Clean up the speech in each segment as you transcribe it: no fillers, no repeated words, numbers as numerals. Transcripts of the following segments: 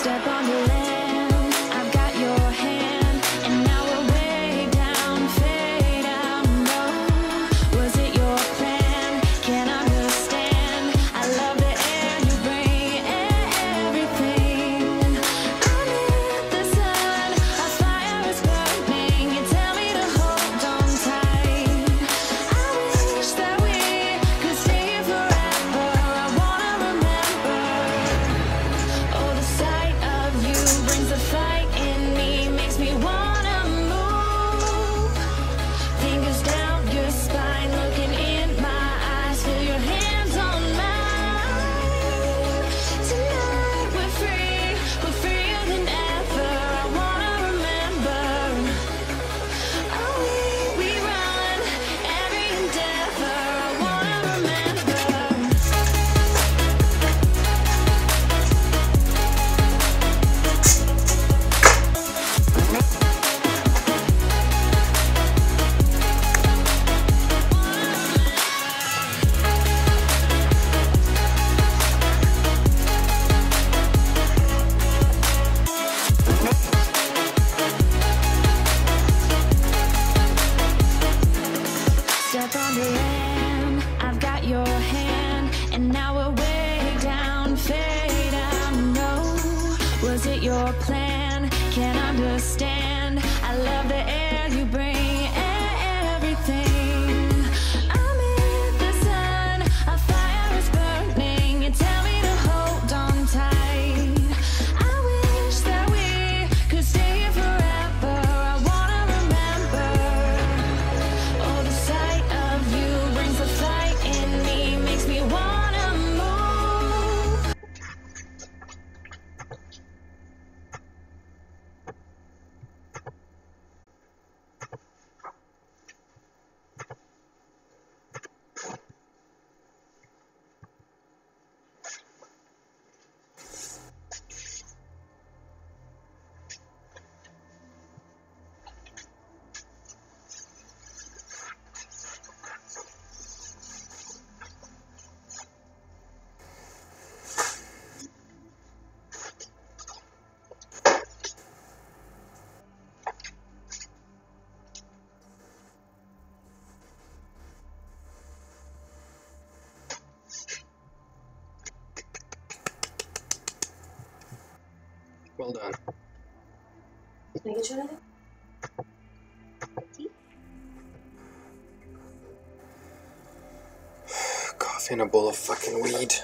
Step on the land, I've got your hand, and now we're way down, fade out. No, was it your plan? Can't understand. I love the air you bring, everything. I'm in the sun, a fire is burning. You tell me to hold on tight. I wish that we could stay here forever. I wanna remember. Oh, the sight of you brings the fight in me, makes me wanna move. Fingers down your spine, looking in my eyes, feel your hands on mine. Tonight we're freer than ever. I wanna remember. Oh, we run every endeavor. I wanna remember. Step on the land, I've got your hand, and now we're way down, fade out. No, was it your plan? Can't understand. I love the air you bring, everything. I'm in the sun, a fire is burning. You tell me to hold on tight. I wish that we could stay here forever. I wanna remember. Oh, the sight of you brings the fight in me, makes me wanna move. Well done. Can I get you another? Tea? Coffee and a bowl of fucking weed.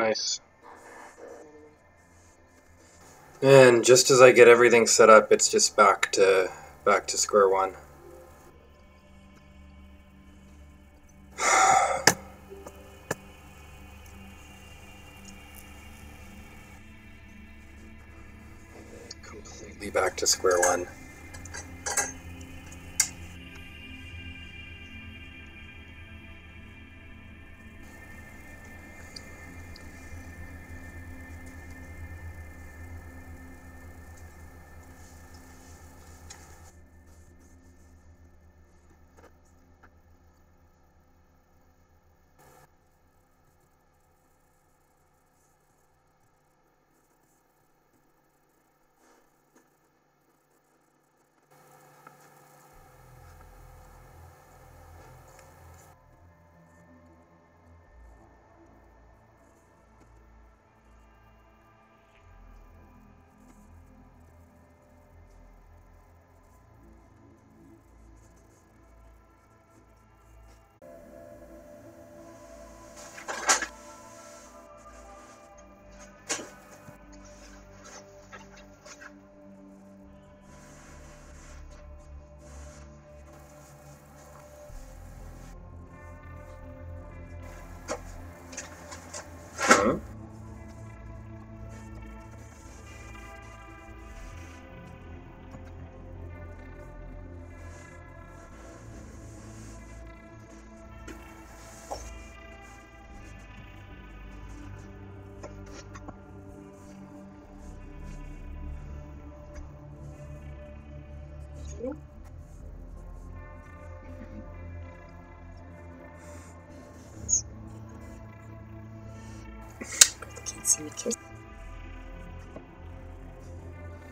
Nice. And just as I get everything set up, it's just back to square one. Completely back to square one. Huh?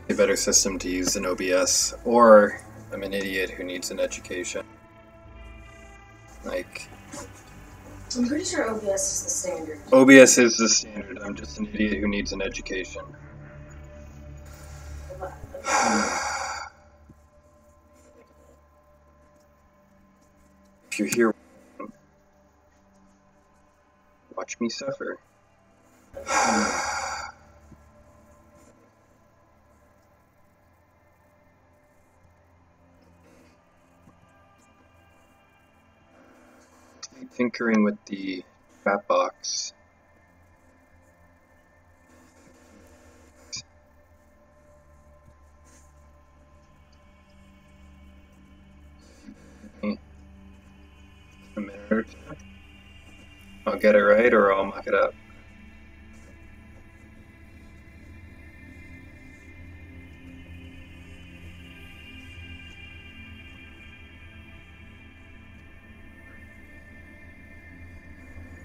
A better system to use than OBS, or I'm an idiot who needs an education. Like, I'm pretty sure OBS is the standard. OBS is the standard. I'm just an idiot who needs an education. If you're here, watch me suffer. Tinkering with the chat box. A minute or two. I'll get it right or I'll muck it up.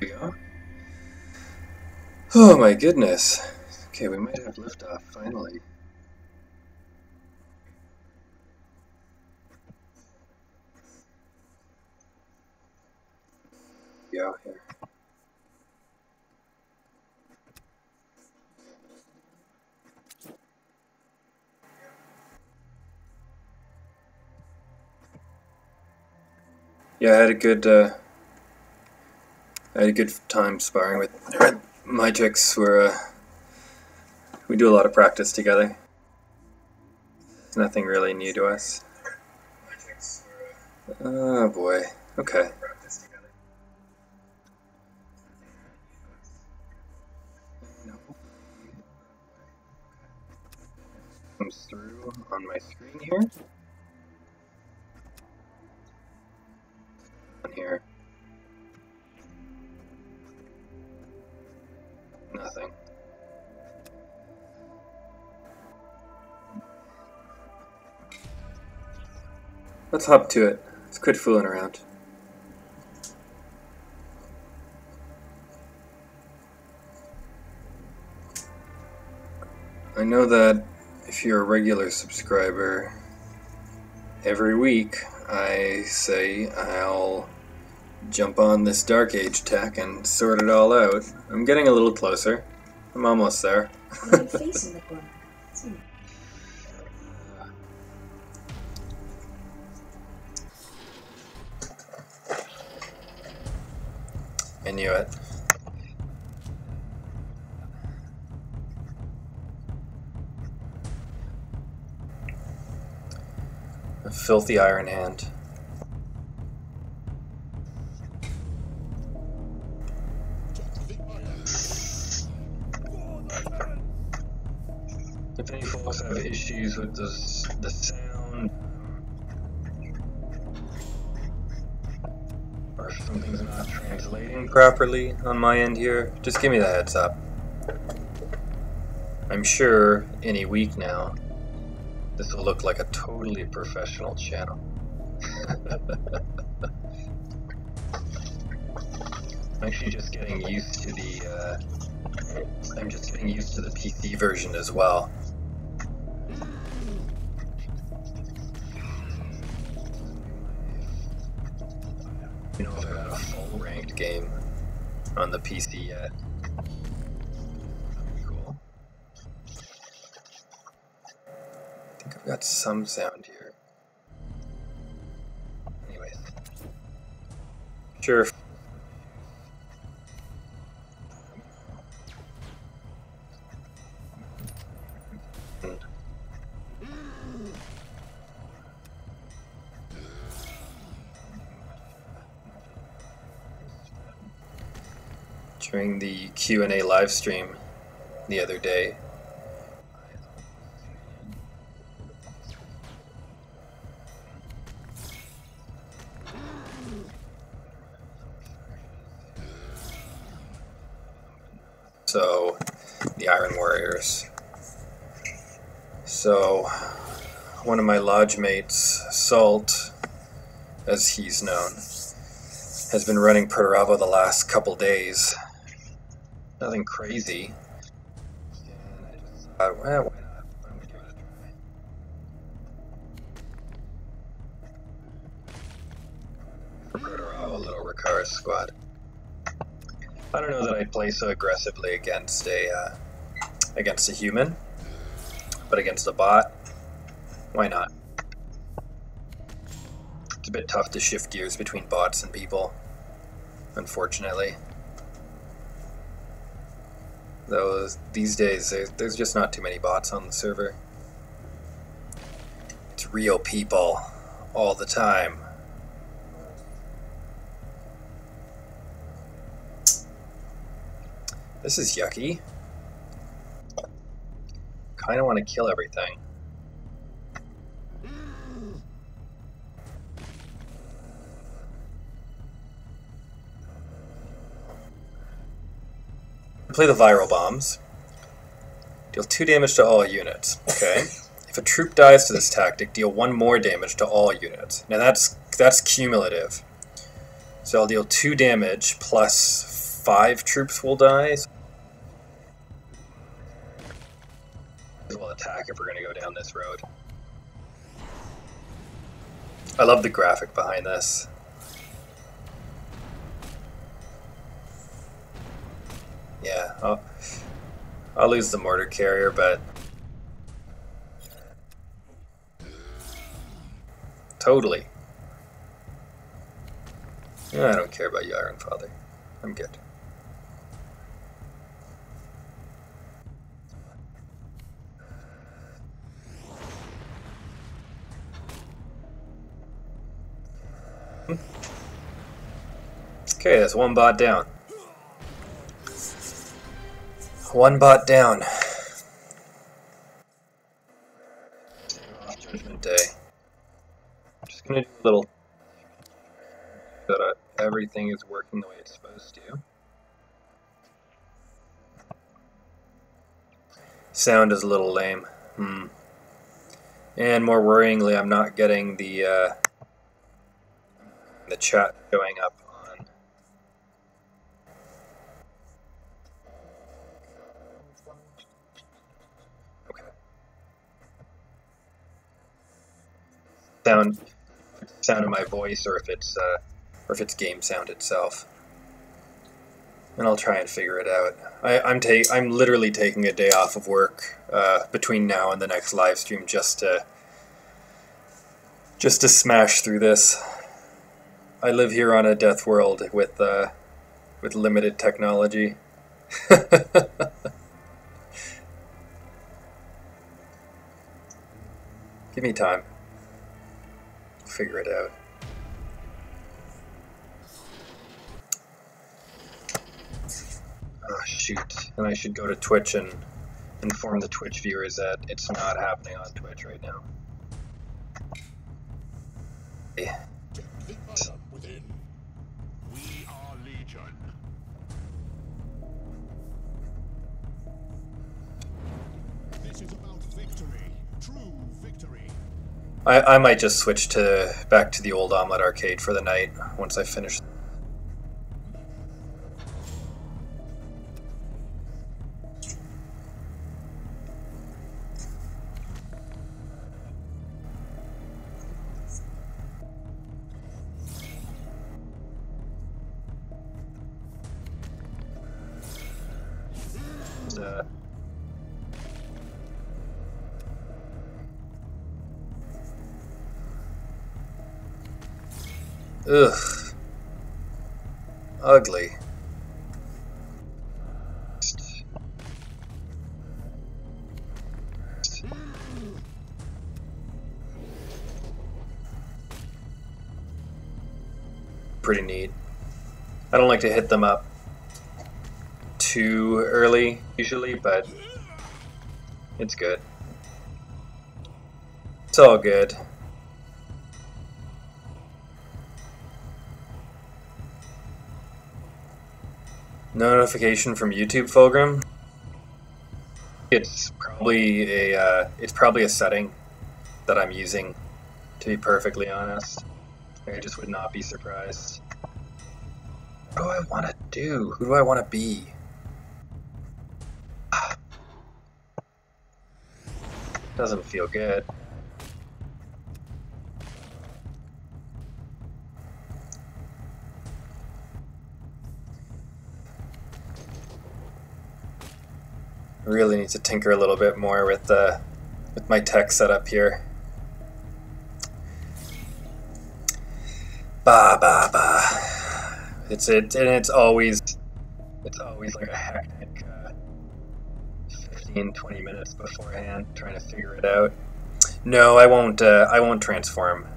There we go. Oh my goodness. Okay, we might have liftoff finally. Yeah, here. Yeah, I had a good time sparring with my chicks. We do a lot of practice together. It's nothing really new to us. Oh boy. Okay. Comes through on my screen here. On here. Nothing. Let's hop to it. Let's quit fooling around. I know that if you're a regular subscriber, every week I say I'll jump on this Dark Age tech and sort it all out. I'm getting a little closer. I'm almost there. Your face in the corner. I knew it. filthy iron hand. If any folks have issues with the sound, or if something's not translating properly on my end here, just give me the heads up. I'm sure any week now, this will look like a totally professional channel. I'm actually just getting used to the PC version as well. You know, if I've had a full ranked game on the PC yet. Cool. I think I've got some sound here. Anyways. Sure. During the Q&A live stream the other day, so the Iron Warriors. So one of my lodge mates, Salt, as he's known, has been running Perturabo the last couple days. Nothing crazy. And I just thought, well, why not? I'm gonna give it a try. For Perturabo, little Ricard's squad. I don't know that I'd play so aggressively against a human, but against a bot, why not? It's a bit tough to shift gears between bots and people, unfortunately. Though these days, there's just not too many bots on the server. It's real people all the time. This is yucky. Kinda want to kill everything. Play the viral bombs. Deal 2 damage to all units. Okay. If a troop dies to this tactic, deal 1 more damage to all units. Now that's cumulative. So I'll deal 2 damage plus 5 troops will die. We'll attack if we're going to go down this road. I love the graphic behind this. Yeah, I'll lose the mortar carrier, but totally. Yeah, I don't care about you, Iron Father. I'm good. Okay, that's 1 bot down. 1 bot down. Judgment Day. I'm just gonna do a little so that everything is working the way it's supposed to. Sound is a little lame. And more worryingly, I'm not getting the chat showing up on. Okay. Sound of my voice, or if it's game sound itself. And I'll try and figure it out. I'm literally taking a day off of work between now and the next live stream just to smash through this. I live here on a death world with limited technology. Give me time. figure it out. Oh shoot, and I should go to Twitch and inform the Twitch viewers that it's not happening on Twitch right now. Yeah. Within. We are Legion. This is about victory. True victory. I might just switch back to the old Omelette Arcade for the night once I finish. Ugh. Ugly. Pretty neat. I don't like to hit them up too early usually, but it's good. It's all good. Notification from YouTube, Fulgrim. It's probably a setting that I'm using, to be perfectly honest. I just would not be surprised. What do I want to do? Who do I want to be? Doesn't feel good. I really need to tinker a little bit more with my tech setup here. It's always like a hectic 15-20 minutes beforehand trying to figure it out. No, I won't transform.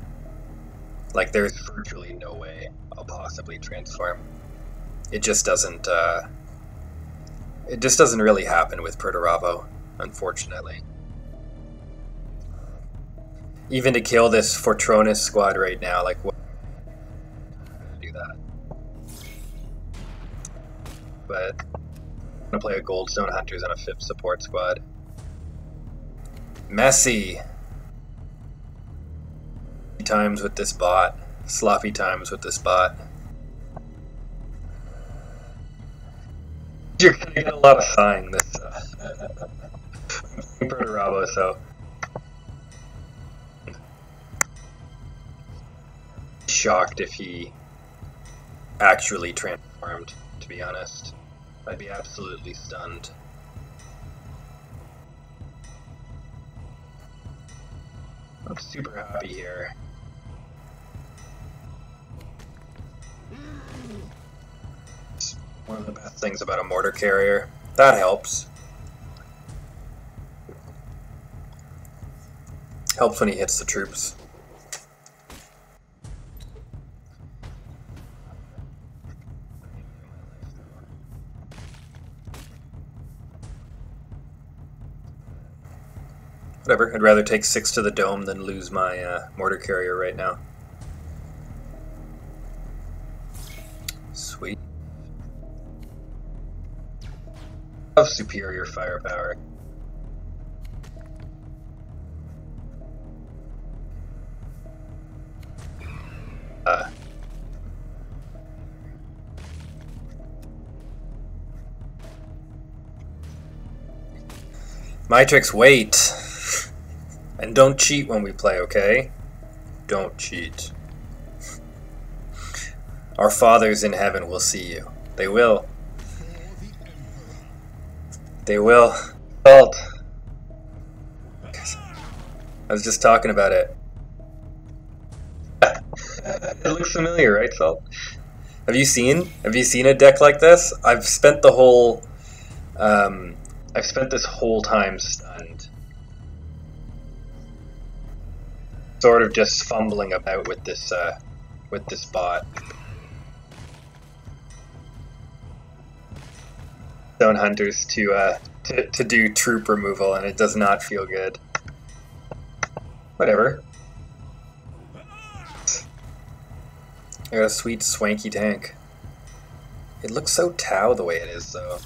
Like, there's virtually no way I'll possibly transform. It just doesn't really happen with Perturabo, unfortunately. Even to kill this Fortronus squad right now, like, what? Do that. But I'm gonna play a Goldstone Hunters and a 5th support squad. Messy times with this bot. Sloppy times with this bot. You're gonna get a lot of sighing this Perturabo, so shocked if he actually transformed, to be honest. I'd be absolutely stunned. I'm super happy here. It's one of the best things about a mortar carrier. That helps. Helps when he hits the troops. Whatever, I'd rather take 6 to the dome than lose my mortar carrier right now. Sweet. Of superior firepower. Matrix, wait. And don't cheat when we play, okay? Don't cheat. Our fathers in heaven will see you. They will. They will. Salt. I was just talking about it. It looks familiar, right, Salt? Have you seen a deck like this? I've spent the whole this whole time stunned. sort of just fumbling about with this bot. Stone hunters to do troop removal, and it does not feel good. Whatever. I got a sweet swanky tank. It looks so Tau the way it is, though.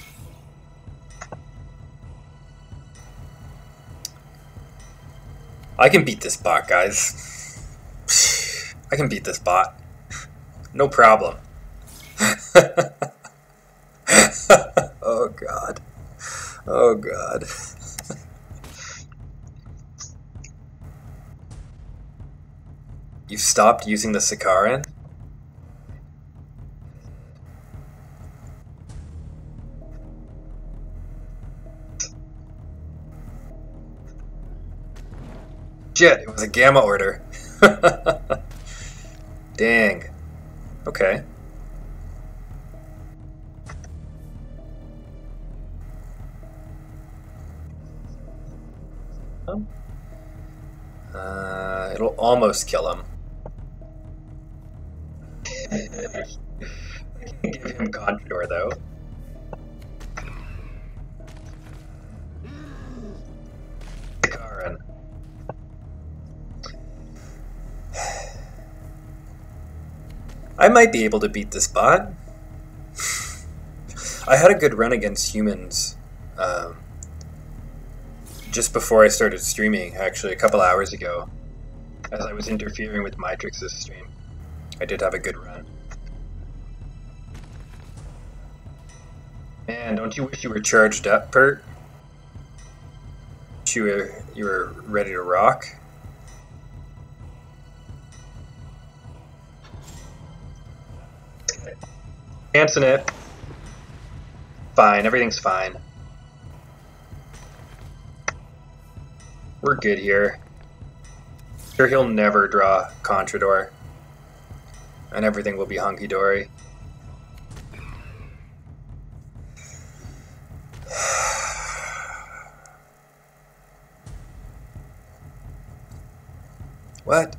I can beat this bot, guys. I can beat this bot. No problem. Oh god. Oh god. You've stopped using the Sakaran? Shit, it was a gamma order. Dang. Okay. It'll almost kill him. I can't give him Conjure though. Sakaran. I might be able to beat this bot. I had a good run against humans just before I started streaming, actually, a couple hours ago, as I was interfering with Matrix's stream. I did have a good run. Man, don't you wish you were charged up, Pert? You were ready to rock? Chancing it. Fine, everything's fine. We're good here. Sure, he'll never draw Contrador. And everything will be hunky-dory. What?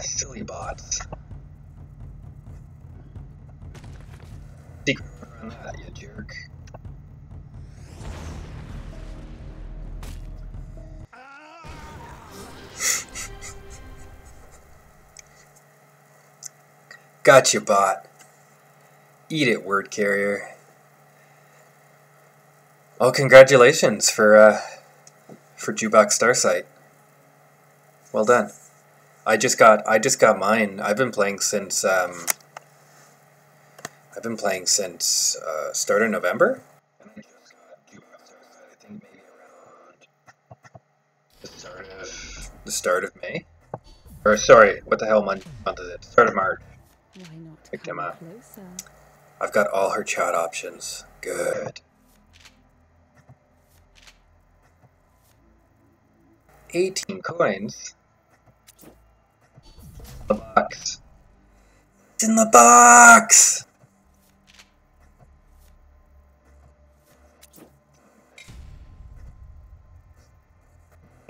Silly bots. Secret run that, you jerk. Gotcha, bot. Eat it, word carrier. Well, congratulations for Jukebox Starsight. Well done. I just got mine. I've been playing since start of November. And I just got Jukebox Starsight, I think maybe around the start of May. Or sorry, what the hell month is it? Start of March. Why not Picked him come up. closer? I've got all her chat options. Good. 18 coins. The box. It's in the box!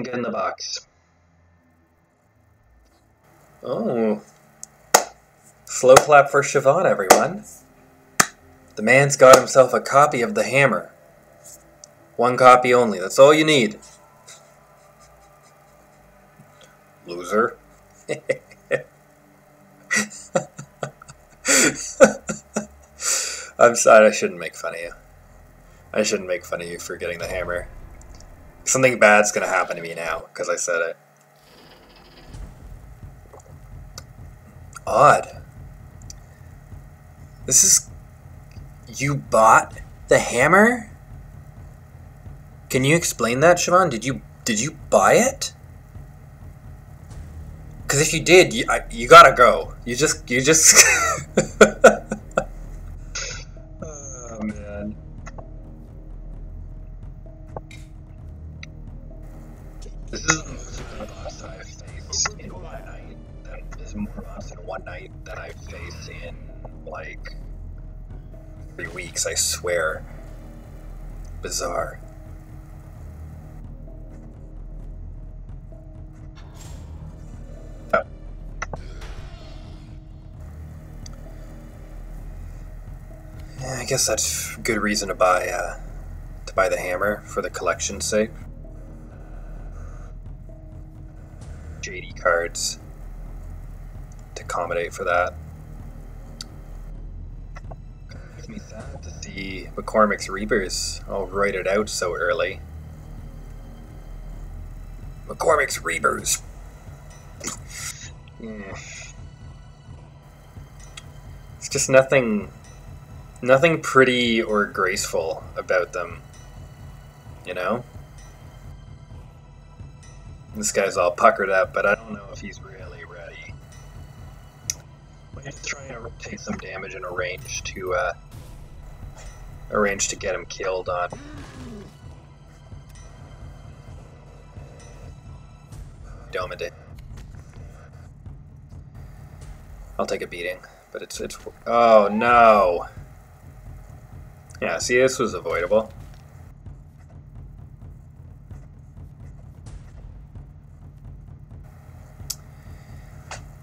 Get in the box. Oh. Slow clap for Siobhan, everyone. The man's got himself a copy of the hammer. One copy only. That's all you need. Loser. I'm sorry, I shouldn't make fun of you. I shouldn't make fun of you for getting the hammer. Something bad's gonna happen to me now, because I said it. Odd. This is... You bought the hammer? Can you explain that, Siobhan? Did you buy it? Because if you did, you gotta go. You just... Oh, man. This is the most boss I've faced in one night. This is more boss in one night than I've faced in, like, 3 weeks, I swear. Bizarre. guess that's good reason to buy the hammer for the collection's sake. JD cards to accommodate for that. Makes me sad to see McCormick's Reapers all write it out so early. McCormick's Reapers. It's just nothing pretty or graceful about them, you know? This guy's all puckered up, but I don't know if he's really ready. He's trying to take some damage and arrange to get him killed on. Domade. I'll take a beating, but it's oh no. Yeah, see, this was avoidable.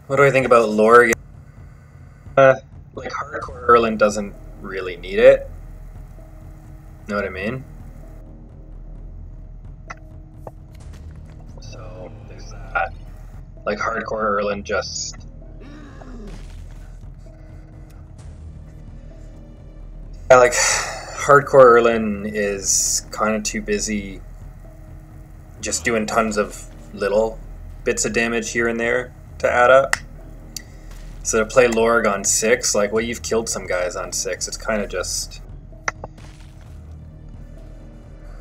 What do I think about lore? Like, hardcore Erland doesn't really need it. Know what I mean? So, there's that. Like, hardcore Erland just... Yeah, like, hardcore Erland is kind of too busy just doing tons of little bits of damage here and there to add up. So to play Lorg on 6, like, well, you've killed some guys on 6. It's kind of just...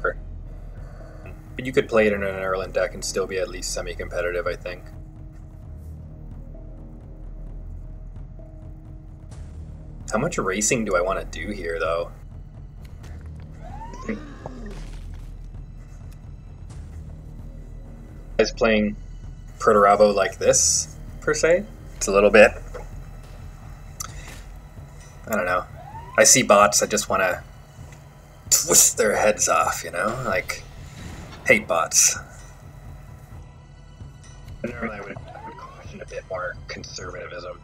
But you could play it in an Erland deck and still be at least semi-competitive, I think. How much racing do I want to do here, though? Guys playing Protoravo like this, per se? It's a little bit... I don't know. I see bots, I just want to twist their heads off, you know? Like, hate bots. But normally I would caution a bit more conservatism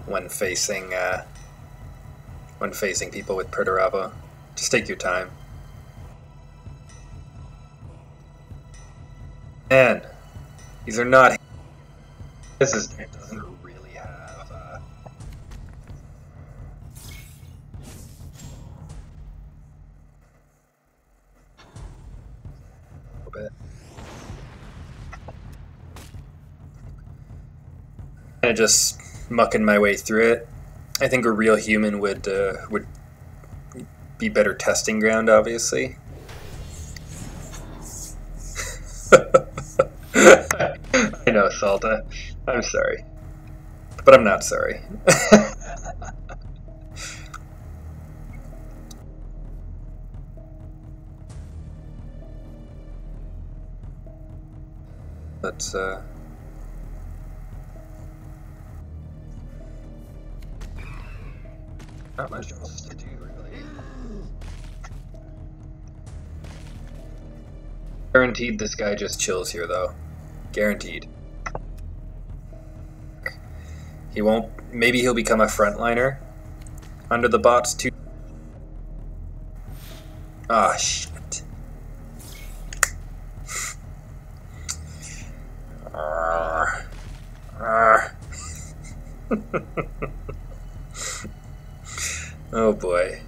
when facing people with Protoravo. Just take your time. Man, these are not... This is... It doesn't really have... a little bit. Kind of just mucking my way through it. I think a real human would be better testing ground, obviously. I know, Salta. I'm sorry. But I'm not sorry. But, not much else to do, really. Guaranteed this guy just chills here, though. Guaranteed. He won't... Maybe he'll become a frontliner under the bots, too. Ah, shit. Oh boy.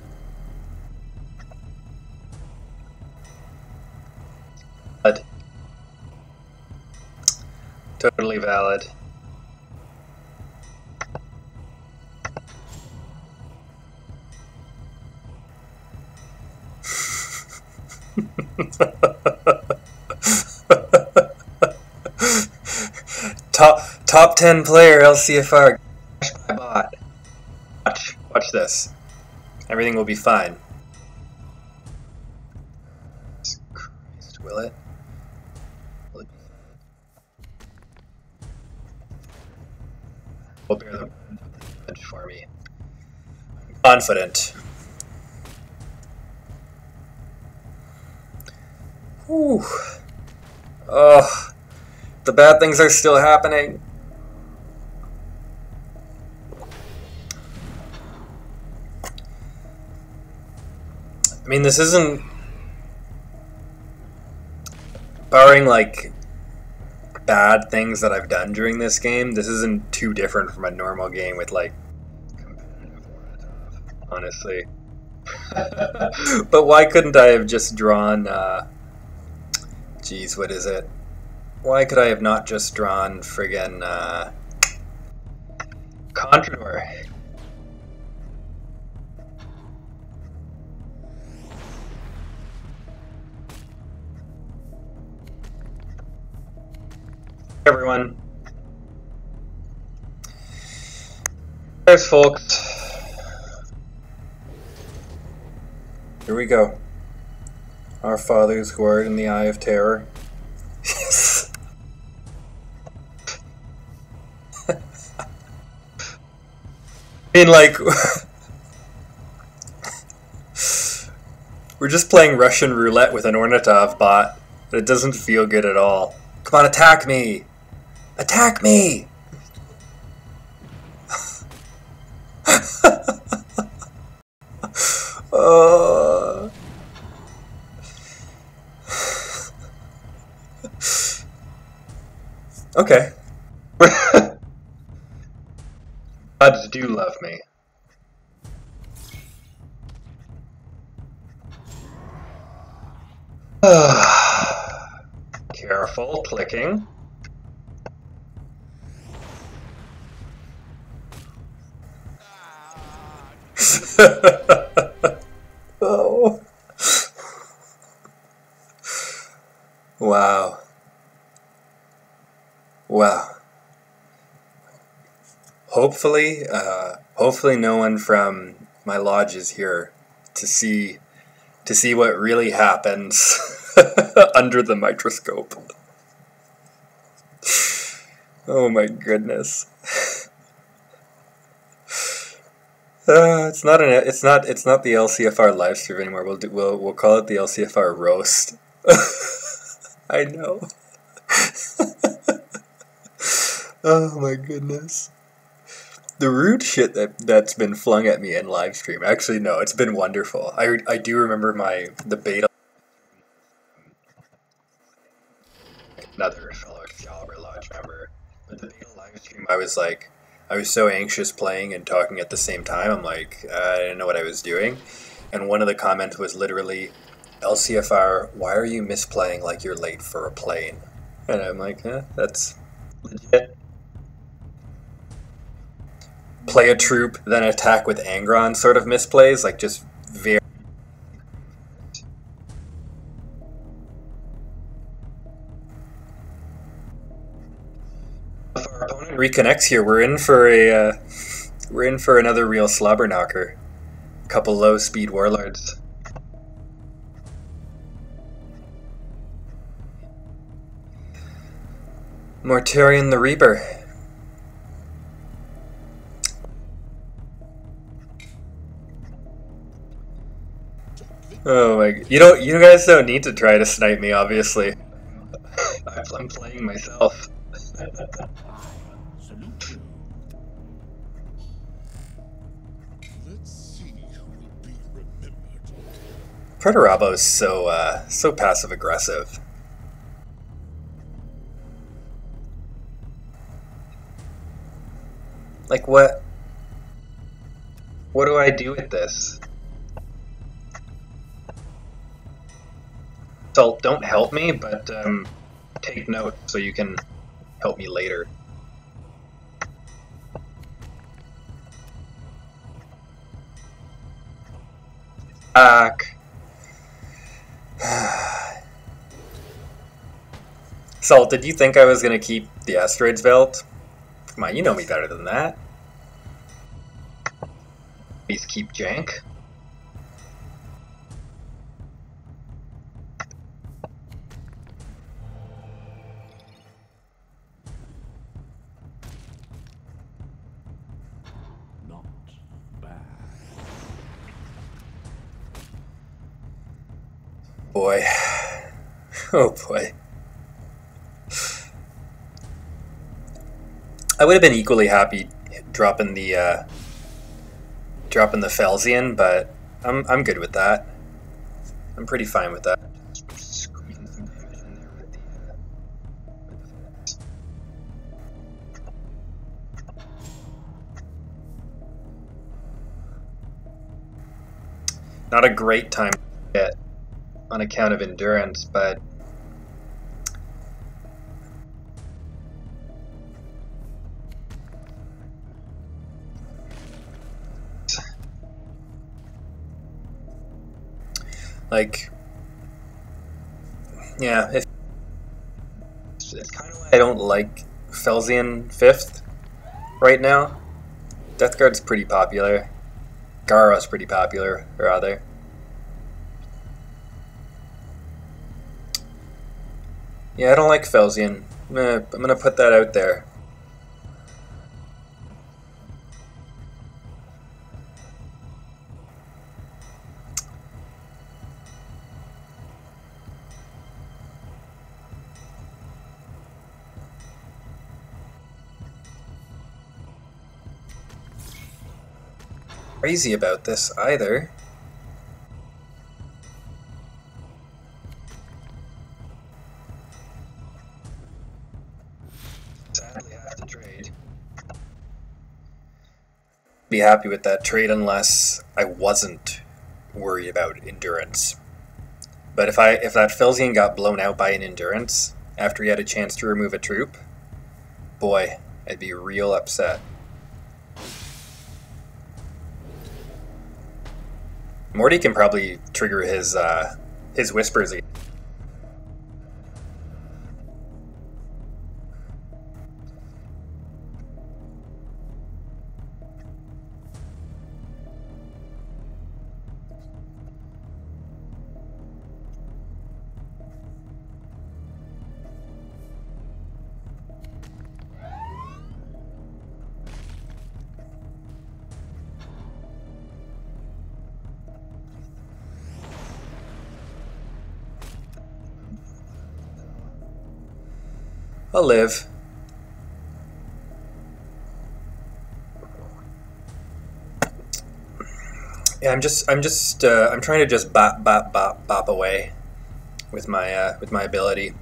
Valid. Totally valid. Top 10 player LCFR. By bot. Watch this. Everything will be fine. Jesus Christ, will it? Will it be fine? Will bear the damage for me. I'm confident. Whew. Oh, the bad things are still happening. I mean, this isn't... Barring, like, bad things that I've done during this game, this isn't too different from a normal game with, like, honestly. But why couldn't I have just drawn, geez, what is it? Why could I have not just drawn friggin', Contour? Everyone. There's folks. Here we go. Our fathers who art in the eye of terror. Yes. I mean, like, we're just playing Russian roulette with an Ornitov bot. It doesn't feel good at all. Come on, attack me! Attack me! Okay. Gods do love me. Careful, clicking. Oh. Wow. Wow. Hopefully no one from my lodge is here to see what really happens under the microscope. Oh my goodness. It's not the LCFR livestream anymore. We'll call it the LCFR roast. I know. Oh my goodness. The rude shit that's been flung at me in livestream. Actually, no, it's been wonderful. I do remember the beta. Another fellow Caliber Lodge member. But the beta livestream, I was so anxious playing and talking at the same time. I'm like, I didn't know what I was doing. And one of the comments was literally, LCFR, why are you misplaying like you're late for a plane? And I'm like, that's legit. Play a troop, then attack with Angron sort of misplays, like just very... If our opponent reconnects here, we're in for another real slobber knocker. A couple low speed warlords. Mortarion the Reaper. Oh my! You guys don't need to try to snipe me. Obviously, I'm playing myself. Pretorabo is so passive aggressive. Like what? What do I do with this? Salt, don't help me, but take note so you can help me later. Back. Salt, did you think I was gonna keep the asteroids belt? Come on, you know me better than that. Please keep jank. Boy. Oh boy. I would have been equally happy dropping the Felsian, but I'm good with that. I'm pretty fine with that. Not a great time to get on account of endurance, but like, yeah, it's kind of why I don't like Felsian 5th right now. Death Guard's pretty popular. Gara's pretty popular, rather. Yeah, I don't like Felsian. I'm gonna put that out there. Crazy about this either. Sadly, I have to trade. Be happy with that trade unless I wasn't worried about endurance. But if that Felsian got blown out by an endurance after he had a chance to remove a troop, boy, I'd be real upset. Morty can probably trigger his whispers again. I'll live. Yeah, I'm trying to just bop away with my ability.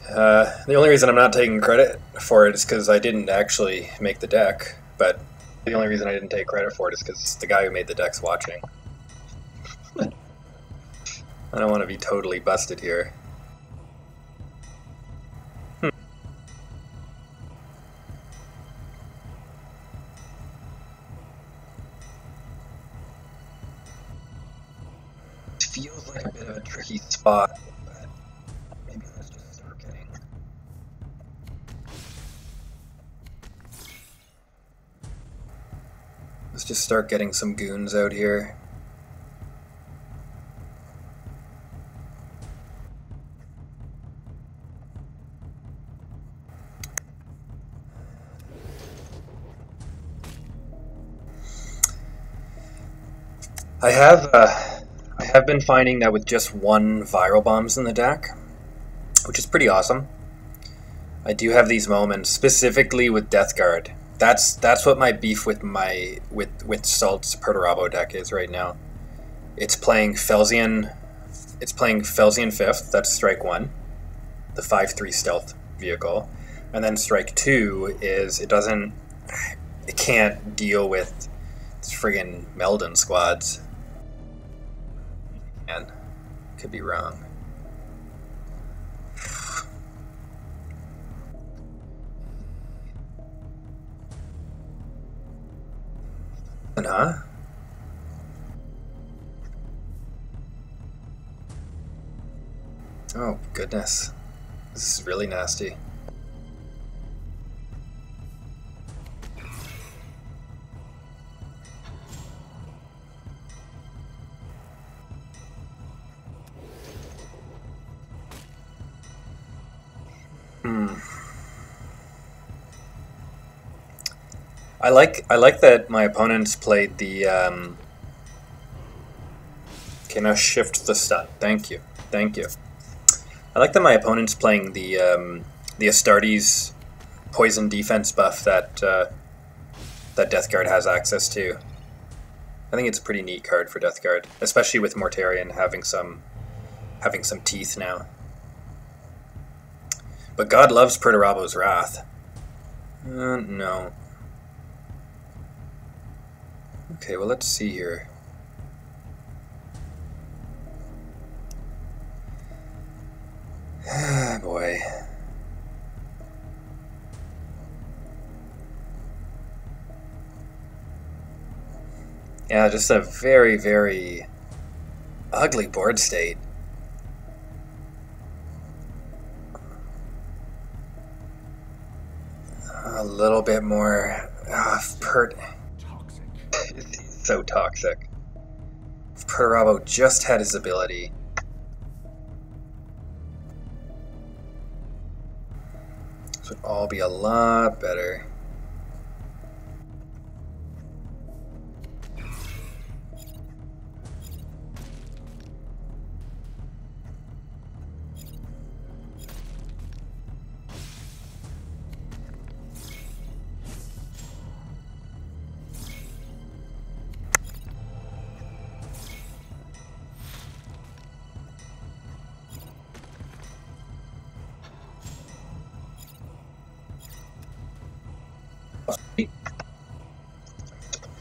The only reason I'm not taking credit for it is because I didn't actually make the deck, but the only reason I didn't take credit for it is because the guy who made the deck's watching. I don't want to be totally busted here. It feels like a bit of a tricky spot, but maybe let's just start getting... Let's just start getting some goons out here. I have been finding that with just one viral bombs in the deck, which is pretty awesome. I do have these moments specifically with Death Guard. That's what my beef with Salt's Perturabo deck is right now. It's playing Felsian 5th, that's strike 1, the 5/3 stealth vehicle, and then strike 2 is it can't deal with friggin' Meldon squads. And could be wrong. Huh? Oh goodness, this is really nasty. I like that my opponents played the okay, now shift the stun. Thank you. I like that my opponent's playing the Astartes poison defense buff that that Death Guard has access to. I think it's a pretty neat card for Death Guard, especially with Mortarion having some teeth now. But God loves Perturabo's Wrath. No. Okay, well, let's see here. Ah, boy. Yeah, just a very, very ugly board state. A little bit more It's so toxic. If Perturabo just had his ability. This would all be a lot better.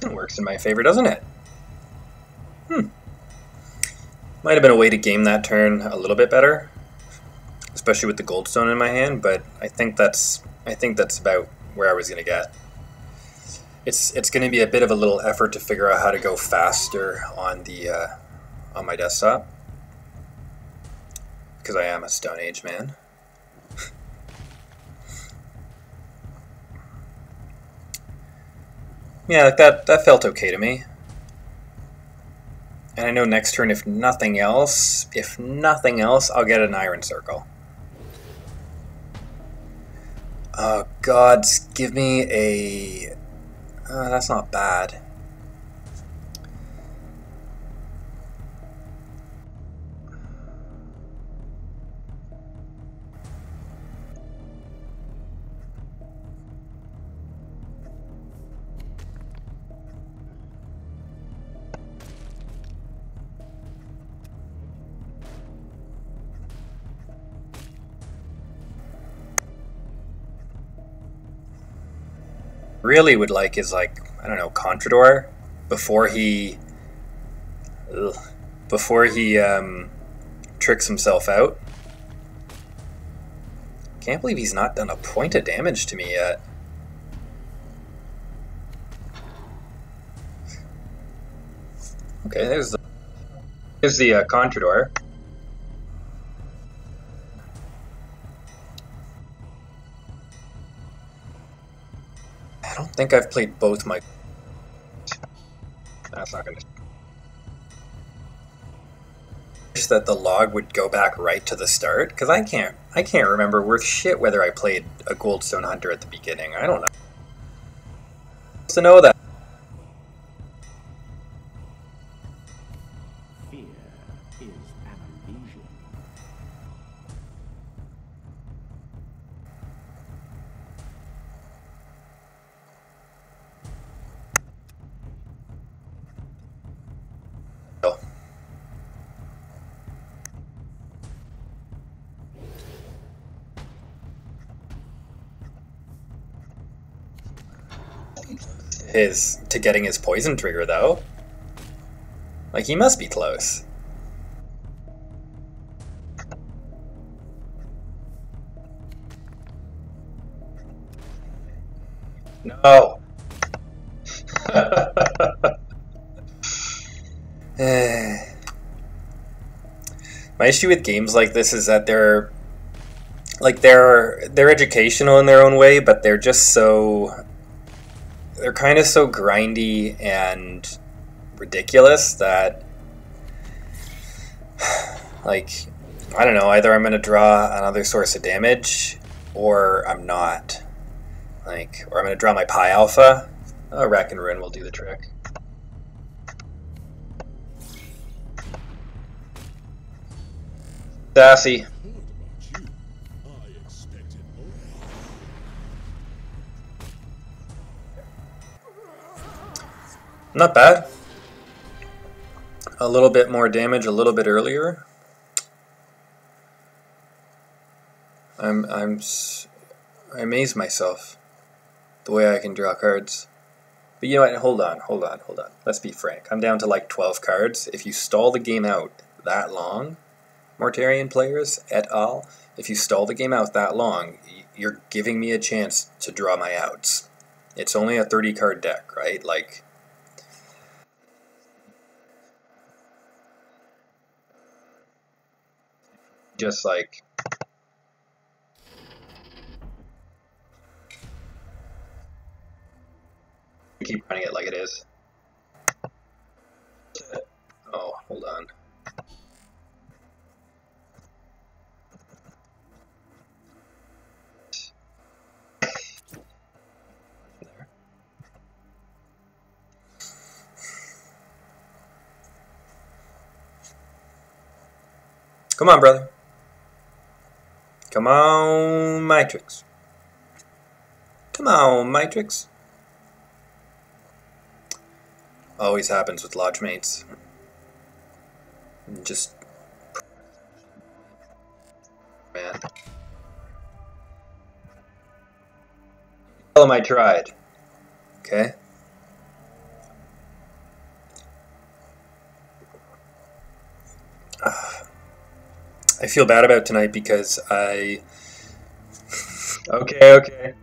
It works in my favor, doesn't it? Might have been a way to game that turn a little bit better, especially with the Goldstone in my hand. But I think that's about where I was gonna get. It's gonna be a bit of a little effort to figure out how to go faster on the on my desktop, because I am a Stone Age man. Yeah, like that felt okay to me. And I know next turn, if nothing else, I'll get an Iron Circle. Oh, gods, give me a... that's not bad. Really would like is, like, I don't know, Contrador before he tricks himself out. Can't believe he's not done a point of damage to me yet. Okay, there's the Contrador. I don't think I've played both my... That's not gonna... Wish that the log would go back right to the start, because I can't remember worth shit whether I played a Goldstone Hunter at the beginning. I don't know. To know that. Fear is an illusion. To getting his poison trigger, though. Like, he must be close. No. My issue with games like this is that they're educational in their own way, but they're just so... They're kind of so grindy and ridiculous that, like, I don't know, either I'm going to draw another source of damage, or I'm not. Like, or I'm going to draw my Pi Alpha. Oh, Rack and Ruin will do the trick. Sassy. Not bad. A little bit more damage a little bit earlier. I amaze myself the way I can draw cards. But you know what, hold on. Let's be frank. I'm down to like 12 cards. If you stall the game out that long, Mortarian players et al., if you stall the game out that long, you're giving me a chance to draw my outs. It's only a 30 card deck, right? Like, just like keep running it like it is. Oh, hold on. There. Come on, brother. Come on, Matrix. Come on, Matrix. Always happens with lodge mates. Just, man. Tell him I tried. Okay. I feel bad about tonight because I. Okay.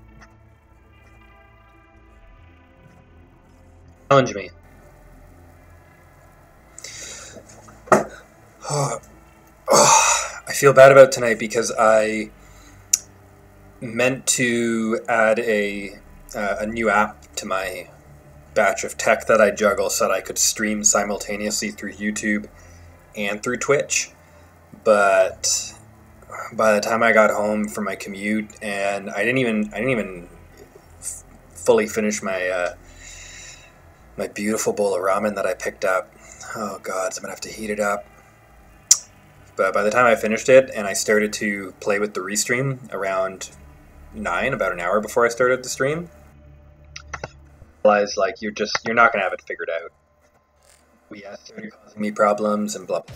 Challenge me. I feel bad about tonight because I meant to add a new app to my batch of tech that I juggle so that I could stream simultaneously through YouTube and through Twitch. But by the time I got home from my commute, and I didn't even fully finish my my beautiful bowl of ramen that I picked up. Oh God, so I'm gonna have to heat it up. But by the time I finished it and I started to play with the restream around 9, about an hour before I started the stream, I realized like you're not gonna have it figured out. OBS started causing me problems and blah blah.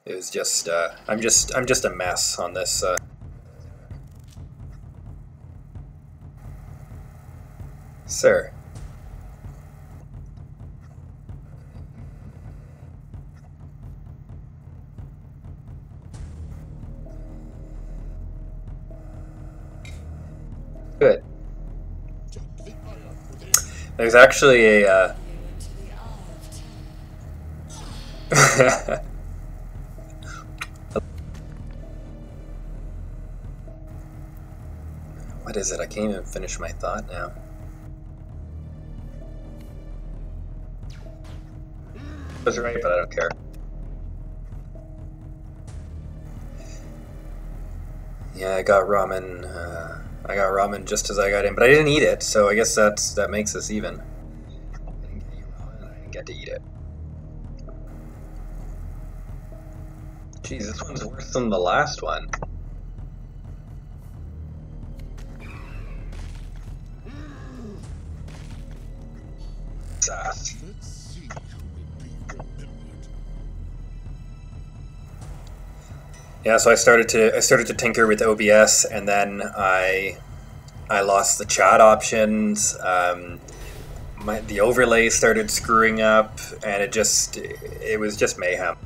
It was just I'm just a mess on this. Sir. Good. There's actually a what is it? I can't even finish my thought now. I was right, but I don't care. Yeah, I got ramen. I got ramen just as I got in, but I didn't eat it, so I guess that makes us even. I didn't get you ramen, I didn't get to eat it. Jeez, this one's worse than the last one. Sass. Yeah, so I started to tinker with OBS, and then I lost the chat options. The overlay started screwing up, and it was just mayhem.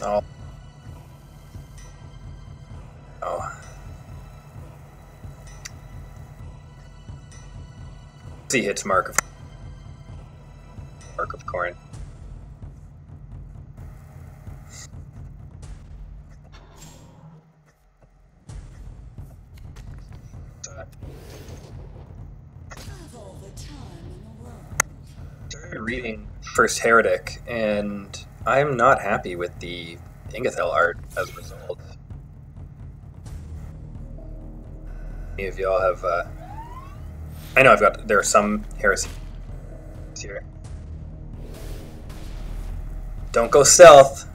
Oh. He hits mark of corn. Started reading First Heretic, and I'm not happy with the Ingathel art as a result. Any of y'all have I know there are some heresies here. Don't go stealth.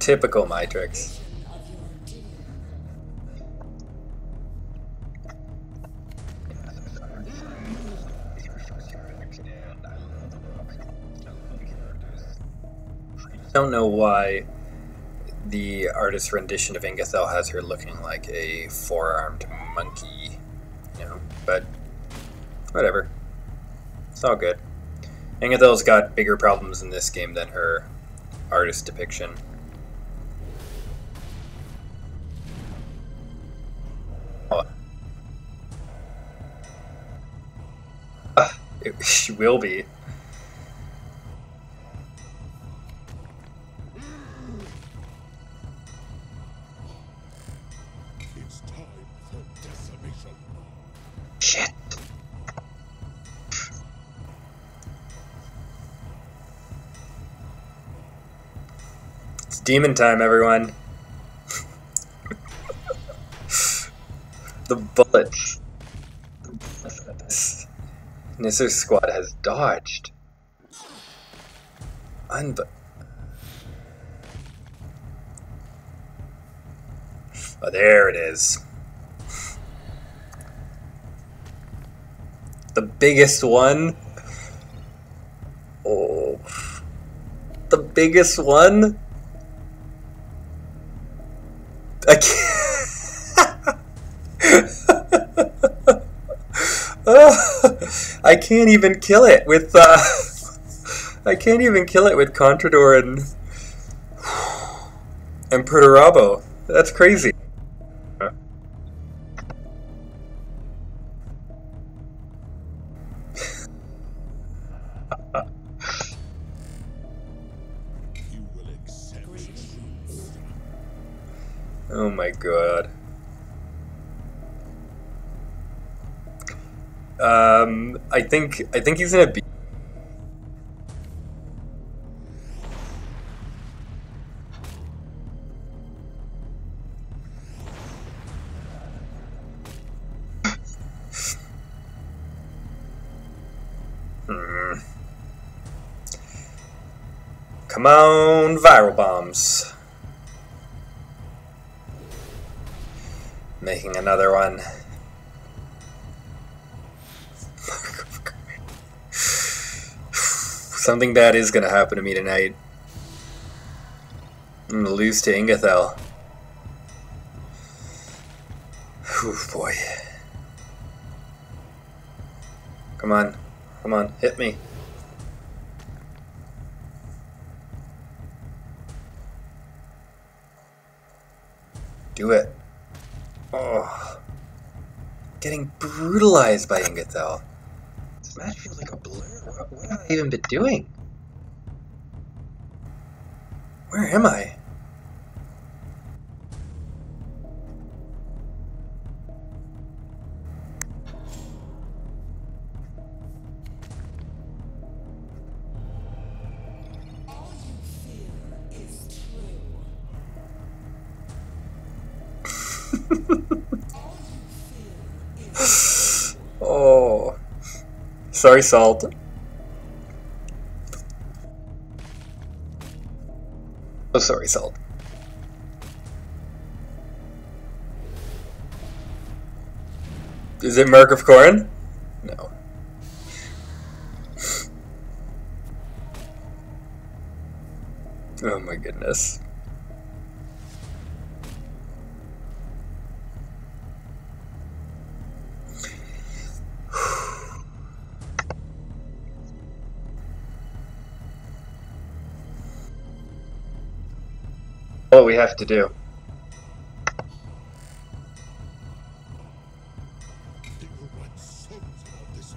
Typical Matrix. I don't know why the artist's rendition of Ingethel has her looking like a four-armed monkey, you know, but whatever. It's all good. Ingethel's got bigger problems in this game than her artist depiction. Oh. She will be. It's time for decimation. Shit. It's demon time, everyone. The bullets. This Nisser squad has dodged. Oh, there it is. The biggest one. Oh. The biggest one? I can't. I can't even kill it with I can't even kill it with Contrador and Perturabo. That's crazy. You will accept. Oh my god. I think he's gonna be. Come on, viral bombs. Making another one. Something bad is gonna happen to me tonight. I'm gonna lose to Ingethel. Whew, boy. Come on. Come on, hit me. Do it. Oh. Getting brutalized by Ingethel. This match feels like a blur. What have I even been doing? Where am I? Oh. Sorry, Salt. Oh, sorry, Salt. Is it Merc of Corrin? No. Oh my goodness. What we have to do. They will want souls of this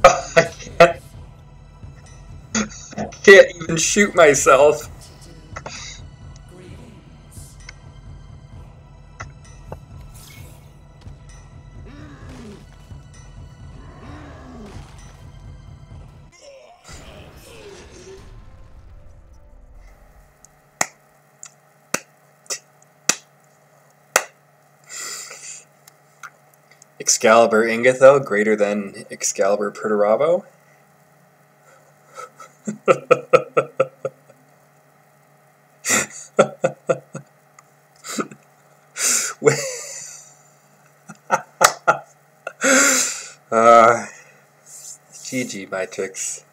power. I can't even shoot myself. Excalibur Ingethel greater than Excalibur Perturabo? Wait. GG Matrix.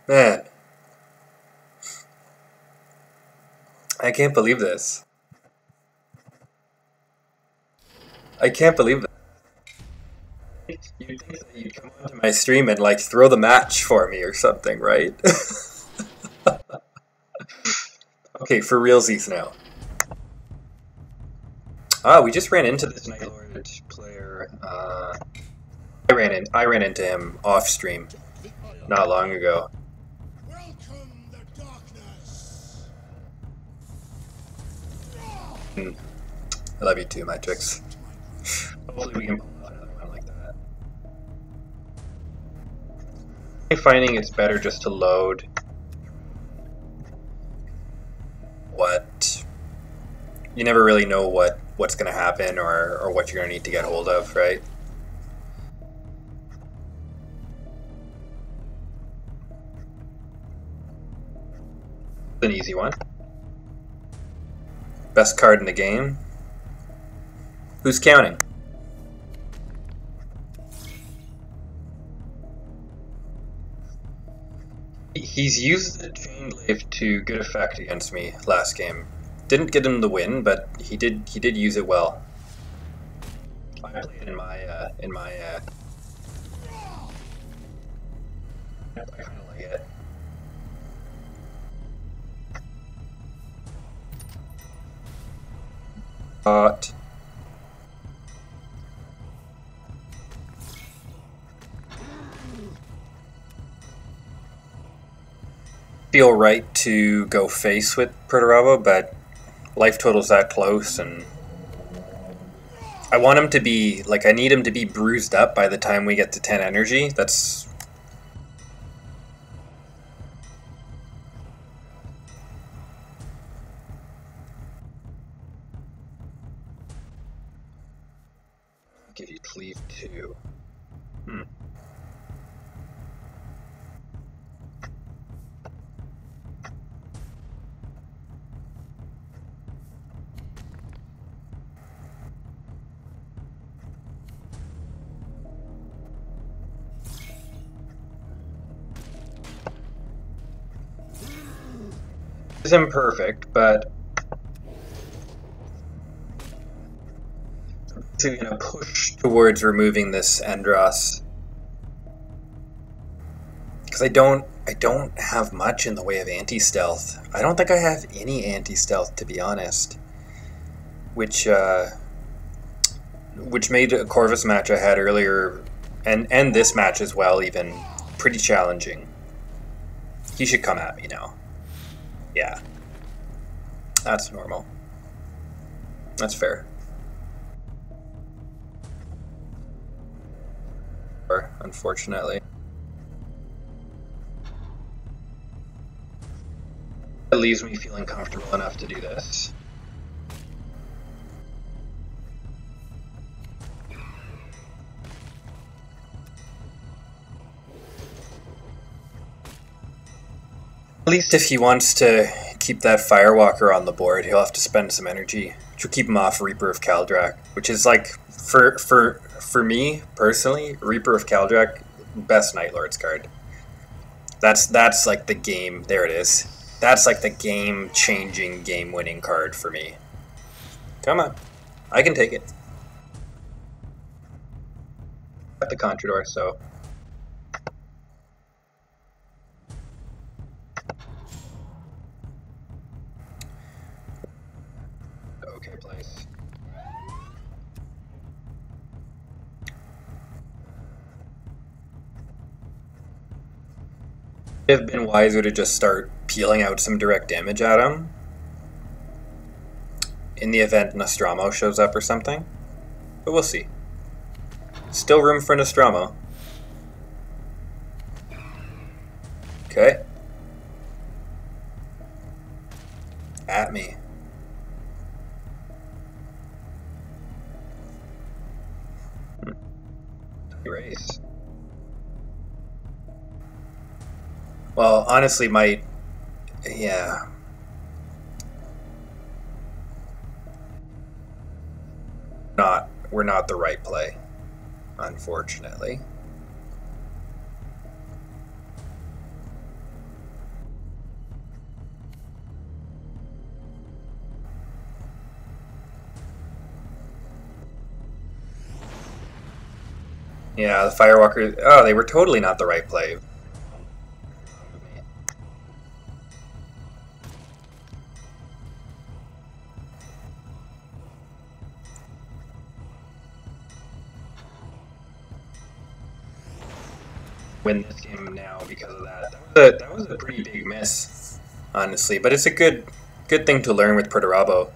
Man. I can't believe this. I can't believe that. You'd think that you'd come onto my stream and like throw the match for me or something, right? Okay, for realsies now. Ah, we just ran into this Night Lord player. I ran into him off stream not long ago. Welcome the darkness. I love you too, Matrix. Hopefully we can pull off another one like that. I'm finding it's better just to load what you never really know what's going to happen or what you're going to need to get hold of, right? An easy one. Best card in the game. Who's counting? He's used the chain glaive to good effect against me last game. Didn't get him the win, but he did use it well. I played it I kind of like it. But feel right to go face with Perturabo, but life total's that close, and I want him to be, like, I need him to be bruised up by the time we get to 10 energy. That's... I'll give you cleave too. It's imperfect, but I'm gonna push towards removing this Endros because I don't have much in the way of anti-stealth. I don't think I have any anti-stealth, to be honest, which made a Corvus match I had earlier and this match as well even pretty challenging. He should come at me now. Yeah, that's normal. That's fair. Unfortunately. It leaves me feeling comfortable enough to do this. At least if he wants to keep that Firewalker on the board, he'll have to spend some energy, which will keep him off Reaper of Kaldrak, which is like, for me, personally, Reaper of Kaldrak, best Night Lords card. That's like the game, there it is. That's like the game-changing, game-winning card for me. Come on, I can take it. Got the Contrador, so... Okay, place. It would have been wiser to just start peeling out some direct damage at him in the event Nostromo shows up or something, but we'll see. Still room for Nostromo. Okay. At me. Erase. Well, honestly, yeah. We're not the right play, unfortunately. Yeah, the Firewalkers, oh, they were totally not the right play. Win this game now because of that. That was a pretty big miss, honestly, but it's a good thing to learn with Perturabo.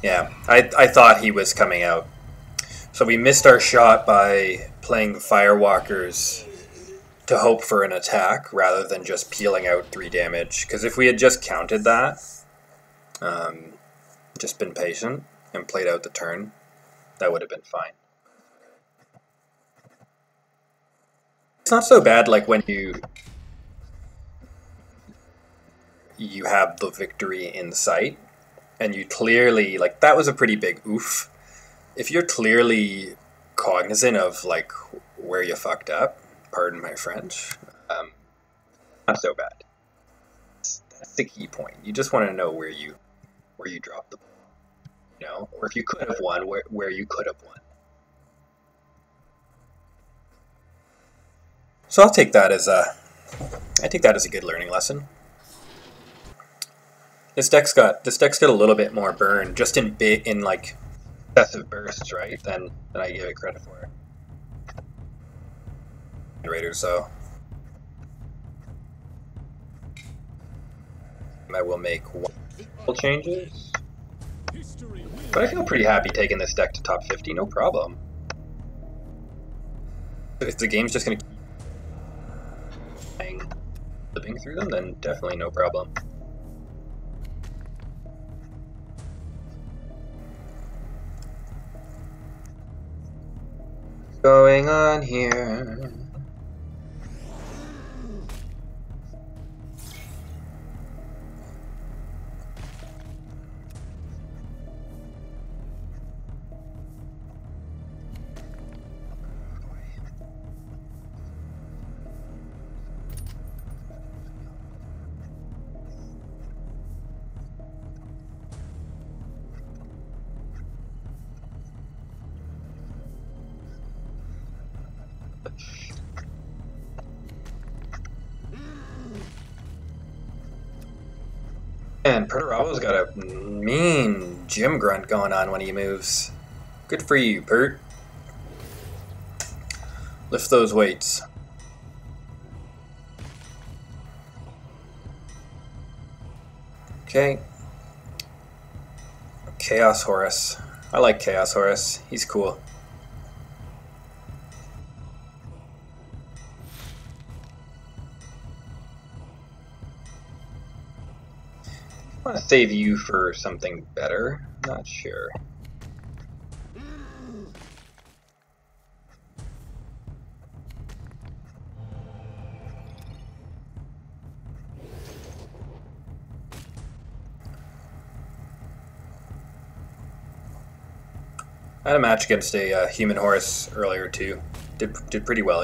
Yeah, I thought he was coming out. So we missed our shot by playing Firewalkers to hope for an attack rather than just peeling out 3 damage. Because if we had just counted that, just been patient and played out the turn, that would have been fine. It's not so bad like when you have the victory in sight and you clearly, like, that was a pretty big oof. If you're clearly cognizant of, like, where you fucked up, pardon my French, not so bad. That's the key point. You just want to know where you dropped the ball, you know, or if you could have won, where you could have won. So I take that as a good learning lesson. This deck's got a little bit more burn, just in like excessive bursts, right? Than I give it credit for. Raiders, so I will make 1 changes, but I feel pretty happy taking this deck to top 50, no problem. If the game's just gonna keep living through them, then definitely no problem. What's going on here? Man, Perturabo's got a mean gym grunt going on when he moves. Good for you, Pert. Lift those weights. Okay. Chaos Horus. I like Chaos Horus. He's cool. I want to save you for something better. Not sure. I had a match against a human horse earlier too. Did pretty well.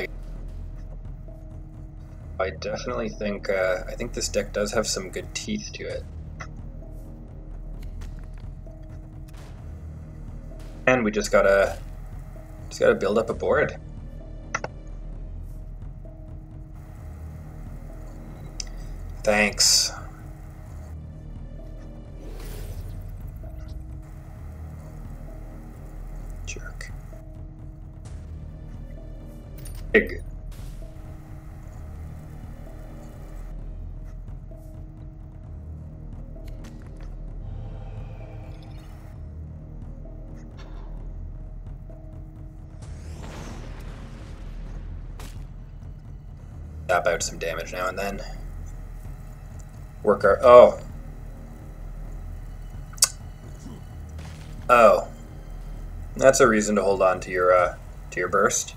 I definitely think I think this deck does have some good teeth to it. And we just gotta build up a board. Thanks. Jerk. Big. Tap out some damage now and then. Work our oh, that's a reason to hold on to your burst.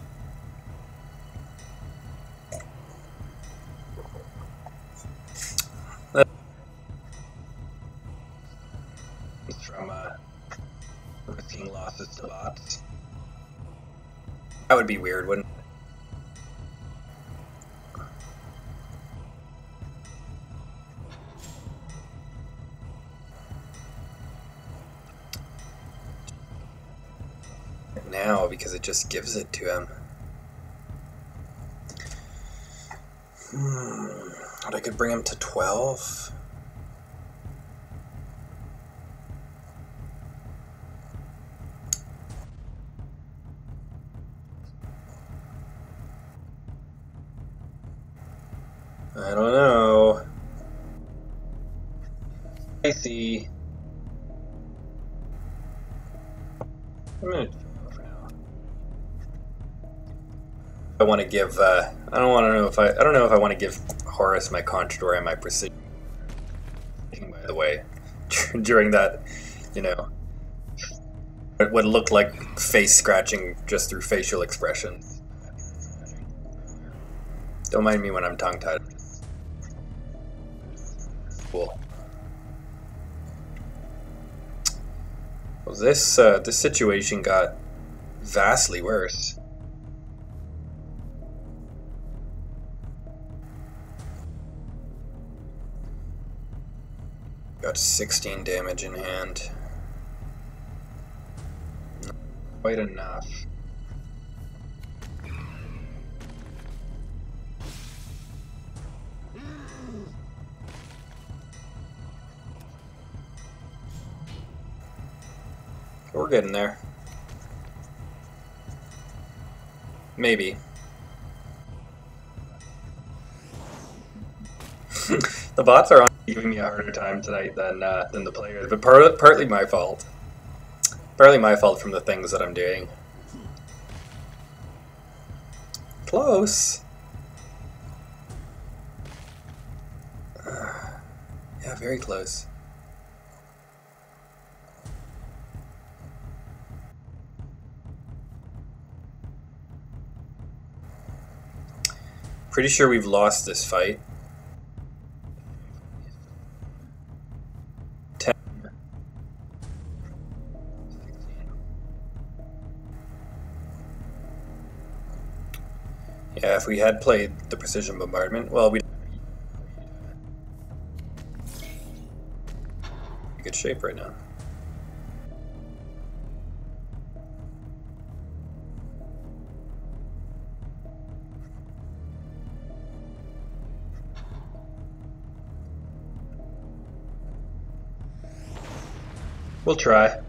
That would be weird, wouldn't it? Now, because it just gives it to him. But I could bring him to 12. I don't know. I see. I'm gonna for now. I want to give. I don't want to know if I don't know if I want to give Horus my Contrador and my Precision. By the way, during that, you know, what looked like face scratching just through facial expressions. Don't mind me when I'm tongue-tied. Cool. Well, this situation got vastly worse. Got 16 damage in hand. Not quite enough. We're getting there. Maybe. The bots are giving me a harder time tonight than the players, but partly my fault. Partly my fault from the things that I'm doing. Close. Yeah, very close. Pretty sure we've lost this fight. 10. Yeah, if we had played the precision bombardment, well, we'd be in good shape right now. We'll try.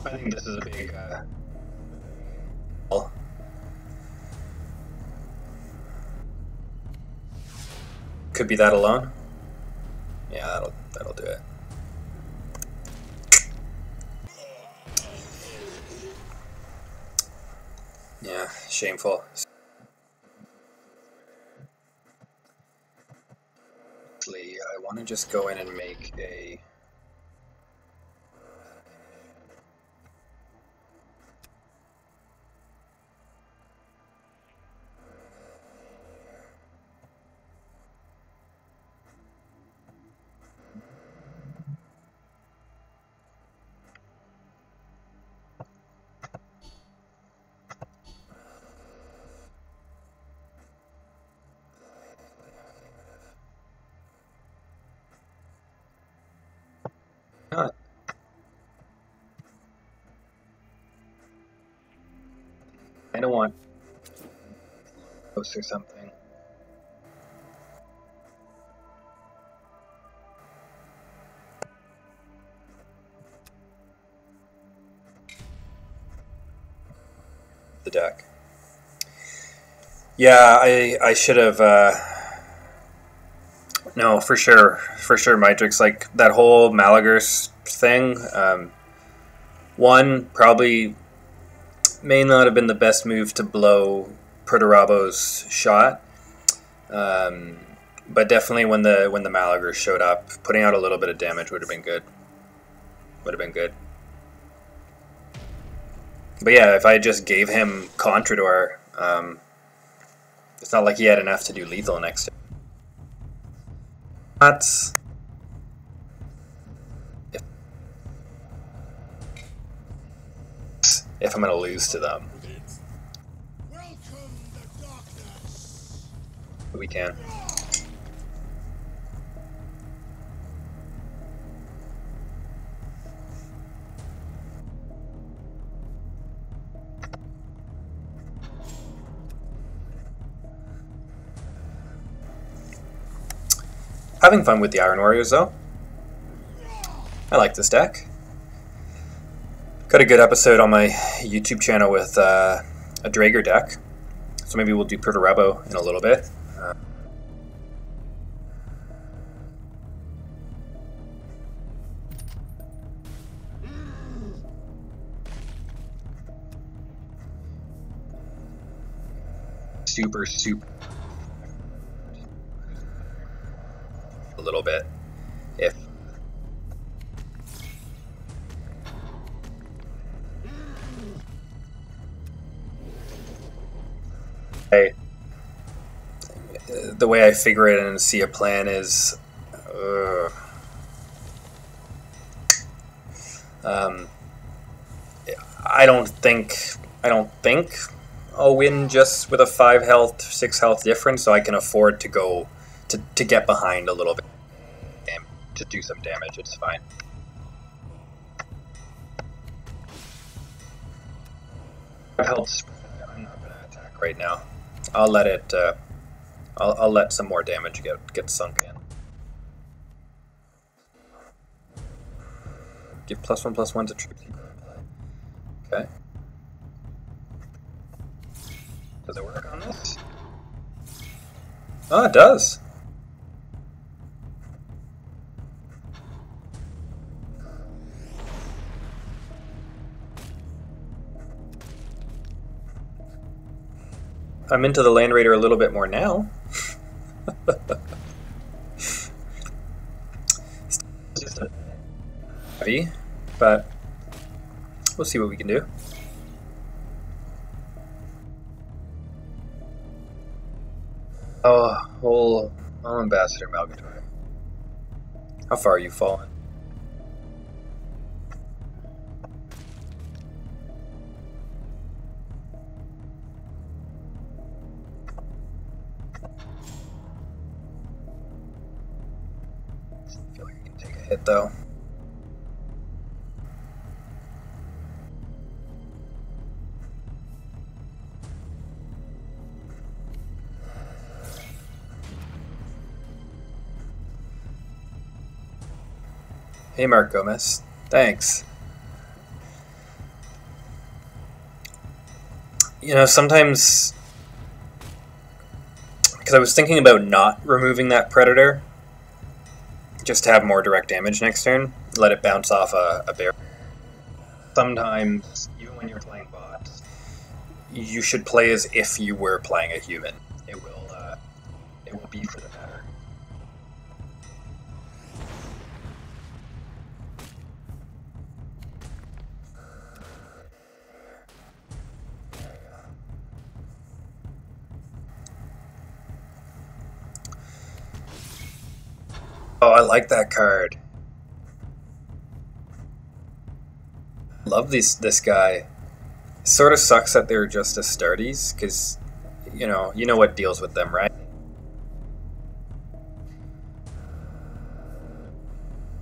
I think this is a big could be that alone. Yeah, that'll do it. Yeah, shameful. I want to just go in and make a I don't want post or something. The deck. Yeah, I should have. No, for sure, Matrix. Like that whole Malagers thing. One probably may not have been the best move to blow Perturabo's shot, but definitely when the Malagers showed up, putting out a little bit of damage would have been good. But yeah, if I just gave him Contrador, it's not like he had enough to do lethal next time. That's if I'm gonna lose to them. Welcome the darkness. We can. Having fun with the Iron Warriors though. I like this deck. Got a good episode on my YouTube channel with a Drager deck. So maybe we'll do Perturabo in a little bit. Super a little bit if the way I figure it and see a plan is I don't think I'll win just with a 5 health, 6 health difference, so I can afford to go to get behind a little bit and to do some damage. It's fine. It helps. I'm not gonna attack right now. I'll let it. I'll let some more damage get sunk in. Give +1/+1 to troops. Okay. Does it work on this? Oh, it does. I'm into the Land Raider a little bit more now. It's just a heavy, but we'll see what we can do. Oh, whole Ambassador Malgator. How far are you fallen? I feel like I can take a hit though. Hey Mark Gomez, thanks. You know, sometimes, because I was thinking about not removing that Predator, just to have more direct damage next turn, let it bounce off a bear. Sometimes, even when you're playing bots, you should play as if you were playing a human. It will be for the better. Oh, I like that card. Love this guy. It sort of sucks that they're just Astartes, because you know what deals with them, right?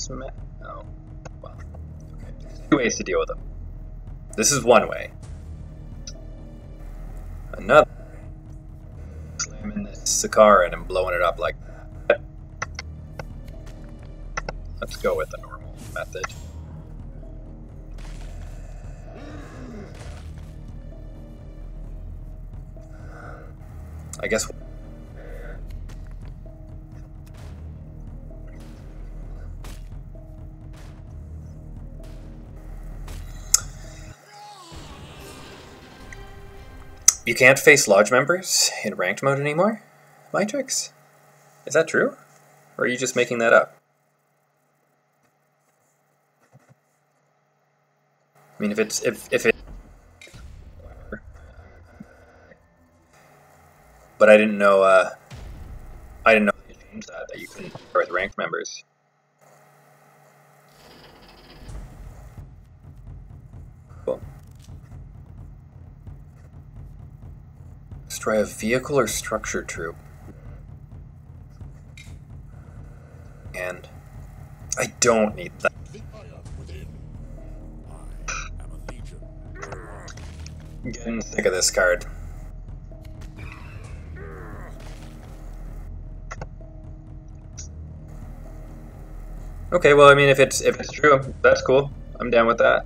Oh, well, okay. There's 2 ways to deal with them. This is one way. Another, slamming this Sakaran and blowing it up like that. Let's go with the normal method. I guess you can't face lodge members in ranked mode anymore, Matrix? Is that true? Or are you just making that up? I mean, if it, but I didn't know you changed that you couldn't. with ranked members. Cool. Destroy a vehicle or structure troop. And I don't need that. I'm getting sick of this card. Okay, well, I mean, if it's true, that's cool. I'm down with that.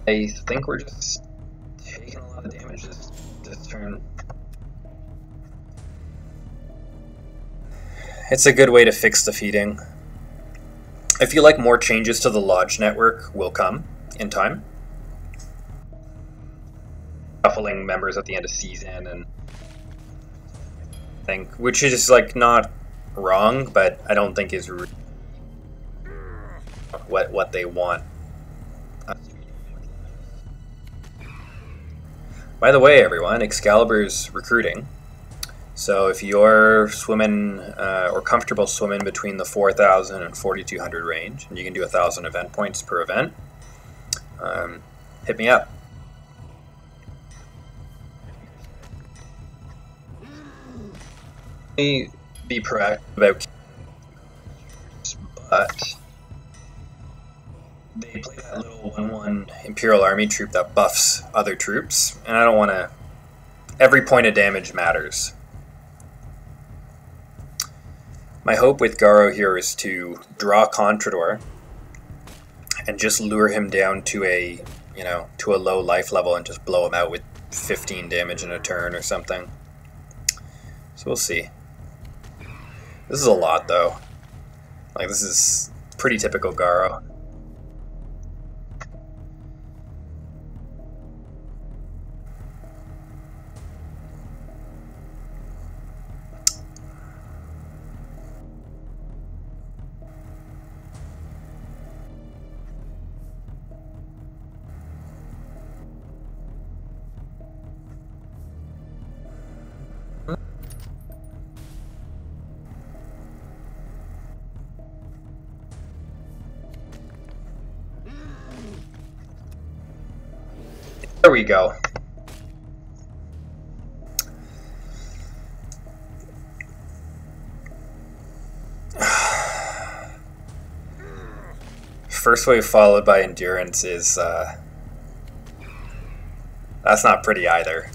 I think we're just taking a lot of damage this turn. It's a good way to fix the feeding. I feel like more changes to the Lodge network will come in time. Shuffling members at the end of season and think, which is like not wrong, but I don't think is really what they want. By the way, everyone, Excalibur's recruiting. So if you're swimming or comfortable swimming between the 4,000 and 4,200 range, and you can do 1,000 event points per event, hit me up. Be proactive about, but they play that little 1/1 Imperial Army troop that buffs other troops, and I don't want to. Every point of damage matters. My hope with Garo here is to draw Contrador and just lure him down to a, to a low life level and just blow him out with 15 damage in a turn or something. So we'll see. This is a lot, though. Like, this is pretty typical Garo. There we go. First wave followed by endurance is that's not pretty either.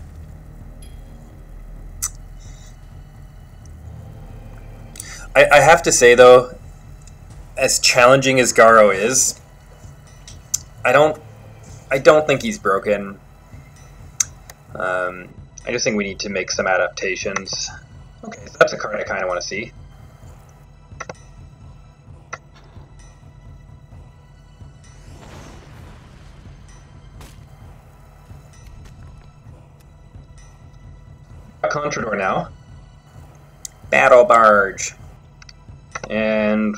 I have to say though, as challenging as Garo is, I don't think he's broken. I just think we need to make some adaptations. Okay, so that's a card I kind of want to see. Contrador now. Battle Barge. And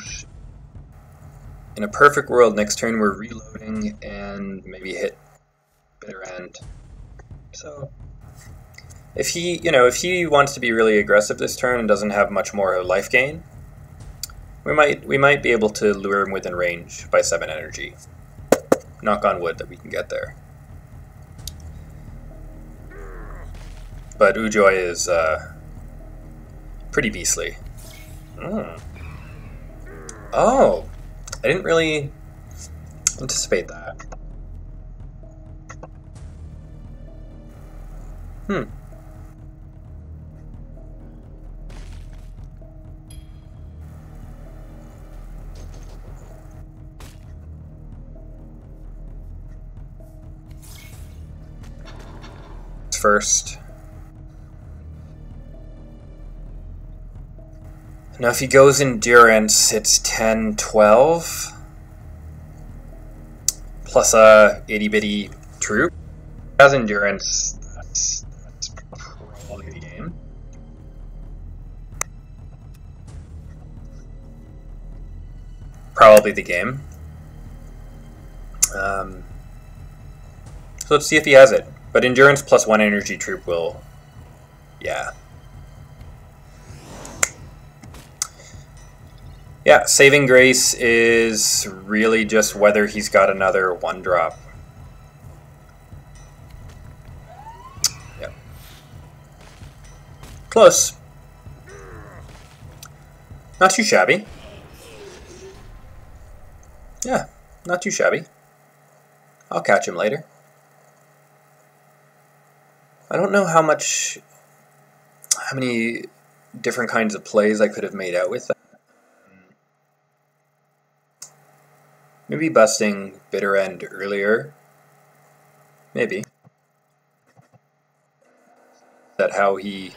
in a perfect world, next turn we're reloading and maybe hit bitter end. So if he wants to be really aggressive this turn and doesn't have much more life gain, we might be able to lure him within range by 7 energy. Knock on wood that we can get there. But Ujoy is pretty beastly. Oh, I didn't really anticipate that. First. Now if he goes endurance, it's 10, 12. Plus a itty bitty troop. As endurance, that's probably the game. Probably the game. So let's see if he has it. But endurance plus 1 energy troop will, yeah. Yeah, saving grace is really just whether he's got another 1-drop. Yep. Close. Not too shabby. Yeah, not too shabby. I'll catch him later. I don't know how many different kinds of plays I could have made out with that. Maybe busting Bitter End earlier. Maybe. That how he...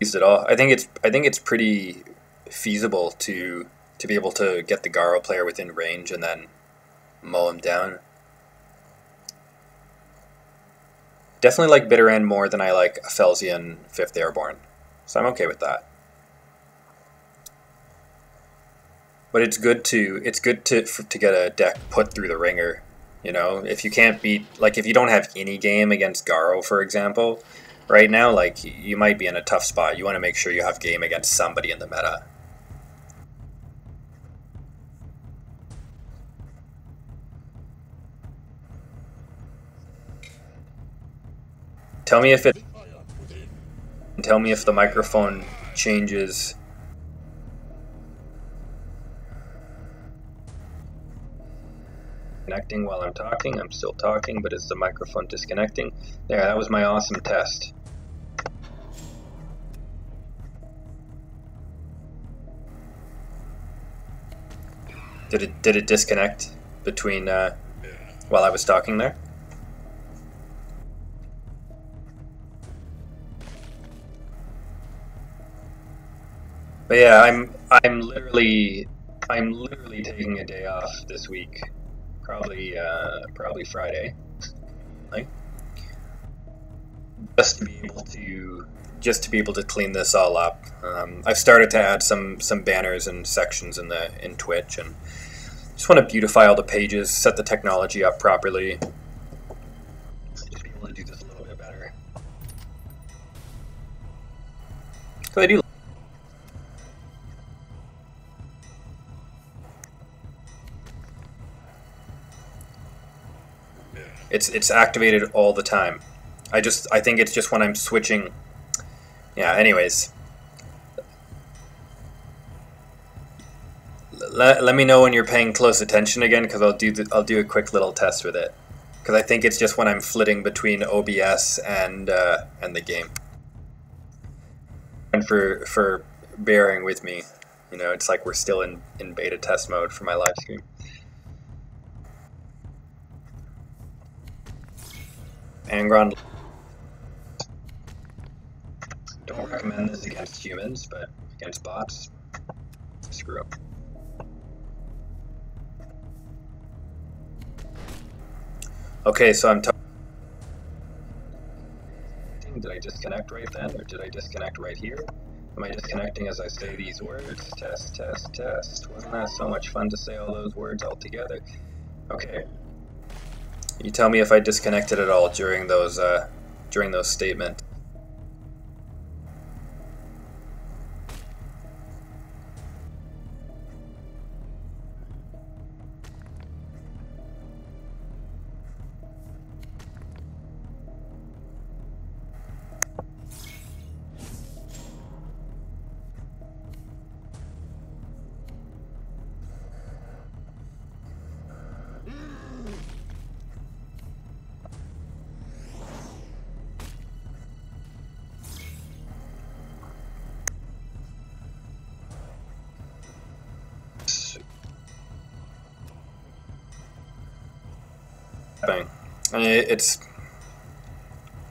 used it all. I think it's pretty feasible to be able to get the Garo player within range and then mow him down. Definitely like Bitter End more than I like a Felsian 5th Airborne, so I'm okay with that. But it's good to get a deck put through the ringer. You know, if you can't beat, like if you don't have any game against Garo, for example, right now, like you might be in a tough spot. You want to make sure you have game against somebody in the meta. Tell me if the microphone changes. Connecting while I'm talking. I'm still talking, but is the microphone disconnecting? There, that was my awesome test. Did it disconnect between while I was talking there? But yeah, I'm literally taking a day off this week. Probably Friday, like, just to be able to clean this all up. I've started to add some banners and sections in Twitch, and just want to beautify all the pages, set the technology up properly, just be able to do this a little bit better. So I do. It's activated all the time. I think it's just when I'm switching. Yeah, anyways. Let me know when you're paying close attention again, because I'll do a quick little test with it. Because I think it's just when I'm flitting between OBS and the game. And for bearing with me, you know, it's like we're still in beta test mode for my live stream. Energon. Don't recommend this against humans, but against bots, screw up. Okay, so I'm talking. Did I disconnect right then, or did I disconnect right here? Am I disconnecting as I say these words? Test, test, test. Wasn't that so much fun to say all those words all together? Okay. You tell me if I disconnected at all during those statements.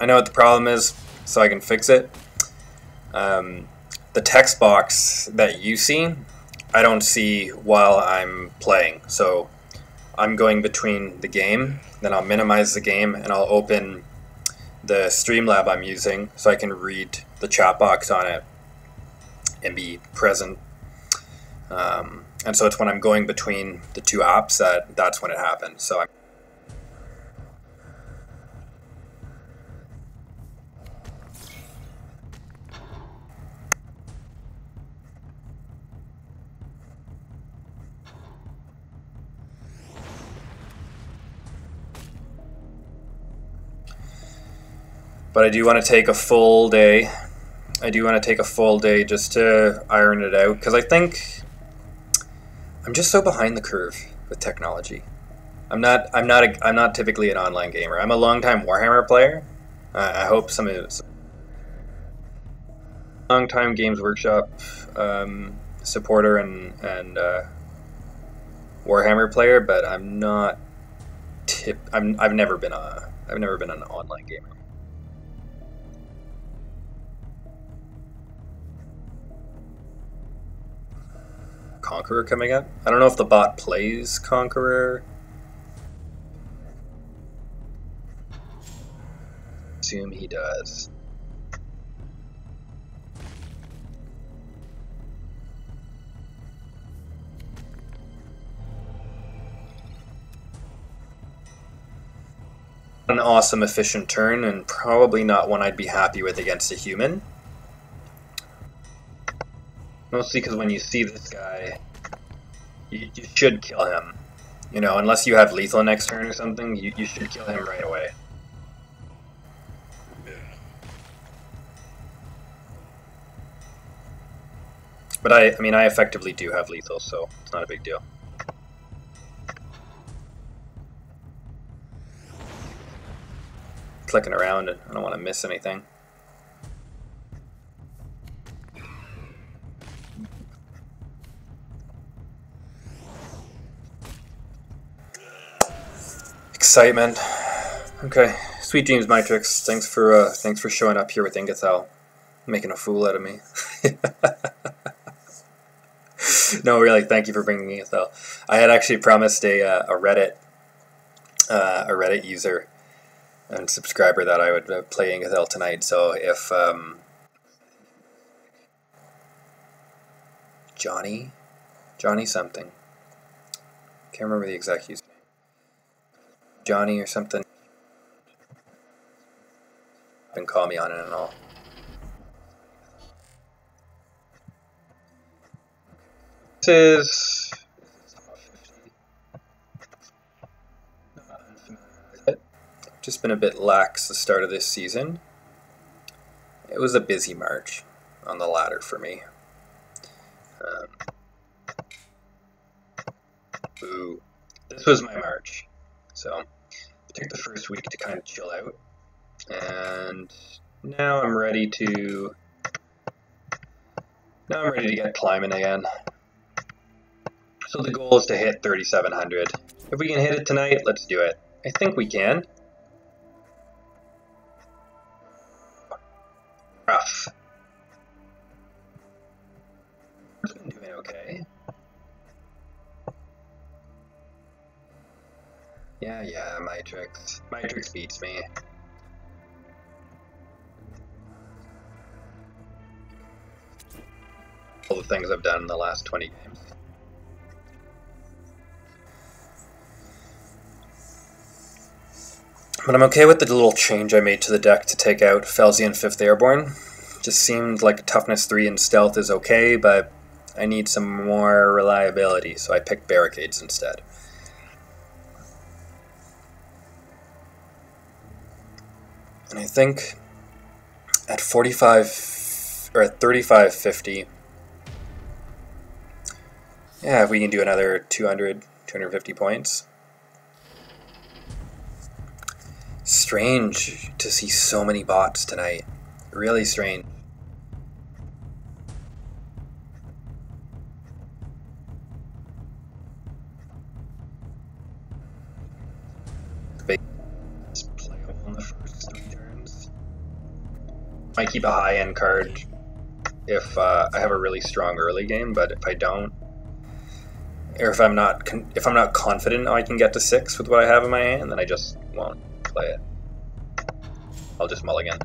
I know what the problem is, so I can fix it. The text box that you see, I don't see while I'm playing. So I'm going between the game, then I'll minimize the game, and I'll open the Streamlab I'm using so I can read the chat box on it and be present And so it's when I'm going between the two apps that's when it happens. So I'm but I do want to take a full day. I do want to take a full day just to iron it out, because I think I'm just so behind the curve with technology. I'm not typically an online gamer. I'm a longtime Warhammer player. I hope some longtime Games Workshop supporter and Warhammer player, but I'm not. I've never been an online gamer. Conqueror coming up. I don't know if the bot plays Conqueror. Assume he does. An awesome efficient turn, and probably not one I'd be happy with against a human. Mostly because when you see this guy, you should kill him. You know, unless you have lethal next turn or something, you should kill him right away. But I mean, I effectively do have lethal, so it's not a big deal. Clicking around, and I don't want to miss anything. Excitement. Okay, sweet dreams, Matrix. Thanks for showing up here with Ingathal, making a fool out of me. No, really, thank you for bringing Ingathal. I had actually promised a Reddit user and subscriber that I would play Ingathal tonight. So if Johnny something, can't remember the exact username. Johnny or something, and call me on it and all. This is just been a bit lax the start of this season. It was a busy March on the ladder for me. This was my March, so I took the first week to kind of chill out, and now I'm ready to get climbing again. So the goal is to hit 3,700. If we can hit it tonight, let's do it. I think we can. Rough. It's been doing okay. Yeah, Matrix. Matrix beats me. All the things I've done in the last 20 games. But I'm okay with the little change I made to the deck to take out Felsian 5th Airborne. Just seemed like toughness 3 and stealth is okay, but I need some more reliability, so I picked barricades instead. And I think at 45 or at 3550, yeah, if we can do another 250 points. Strange to see so many bots tonight. Really strange. Just play on the first 3 turns. Might keep a high-end card if I have a really strong early game, but if I don't, or if I'm not confident I can get to 6 with what I have in my hand, then I just won't play it. I'll just mulligan.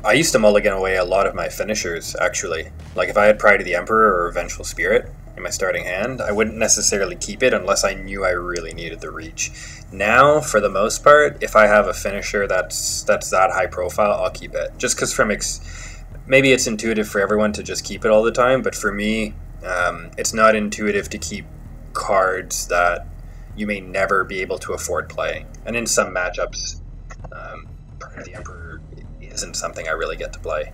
I used to mulligan away a lot of my finishers, actually. Like if I had Pride of the Emperor or Vengeful Spirit in my starting hand, I wouldn't necessarily keep it unless I knew I really needed the reach. Now, for the most part, if I have a finisher that's that high profile, I'll keep it. Just because maybe it's intuitive for everyone to just keep it all the time, but for me, it's not intuitive to keep cards that you may never be able to afford playing. And in some matchups, Pride of the Emperor isn't something I really get to play.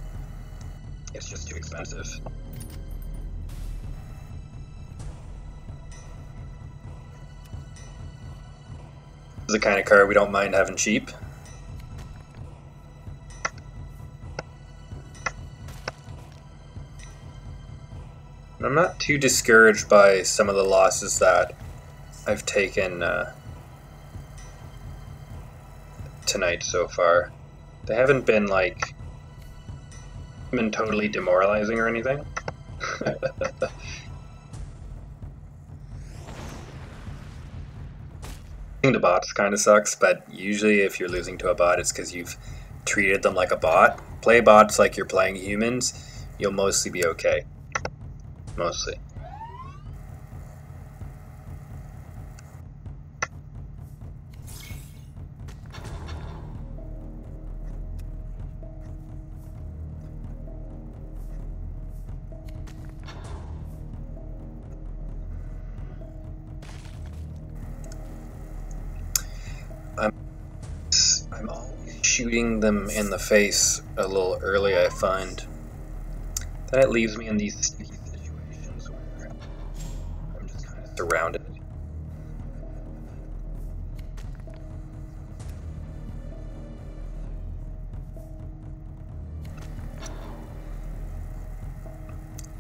It's just too expensive. This is the kind of card we don't mind having cheap. And I'm not too discouraged by some of the losses that I've taken tonight so far. They haven't been totally demoralizing or anything. Losing to bots kind of sucks, but usually if you're losing to a bot, it's because you've treated them like a bot. Play bots like you're playing humans, you'll mostly be okay. Mostly. I'm always shooting them in the face a little early, I find. Then it leaves me in these sticky situations where I'm just kind of surrounded.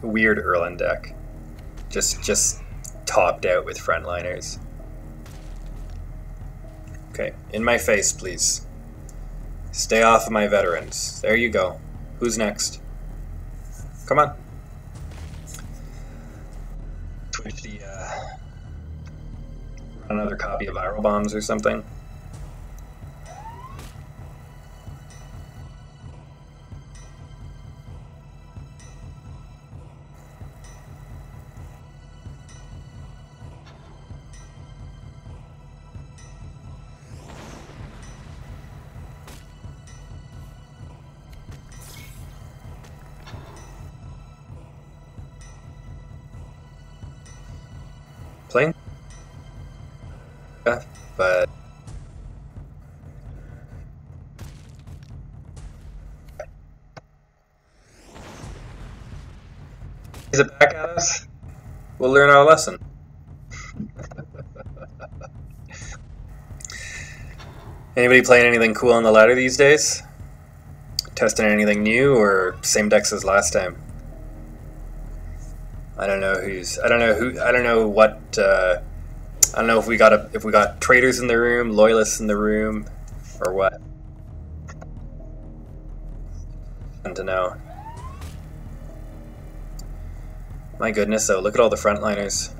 Weird Erlen deck. Just topped out with frontliners. Okay, in my face, please. Stay off of my veterans. There you go. Who's next? Come on. Switch the, another copy of Viral Bombs or something. Playing, but is it back at us? We'll learn our lesson. Anybody playing anything cool on the ladder these days? Testing anything new or same decks as last time? I don't know if we got traitors in the room, loyalists in the room, or what. Fun to know. My goodness though, look at all the frontliners.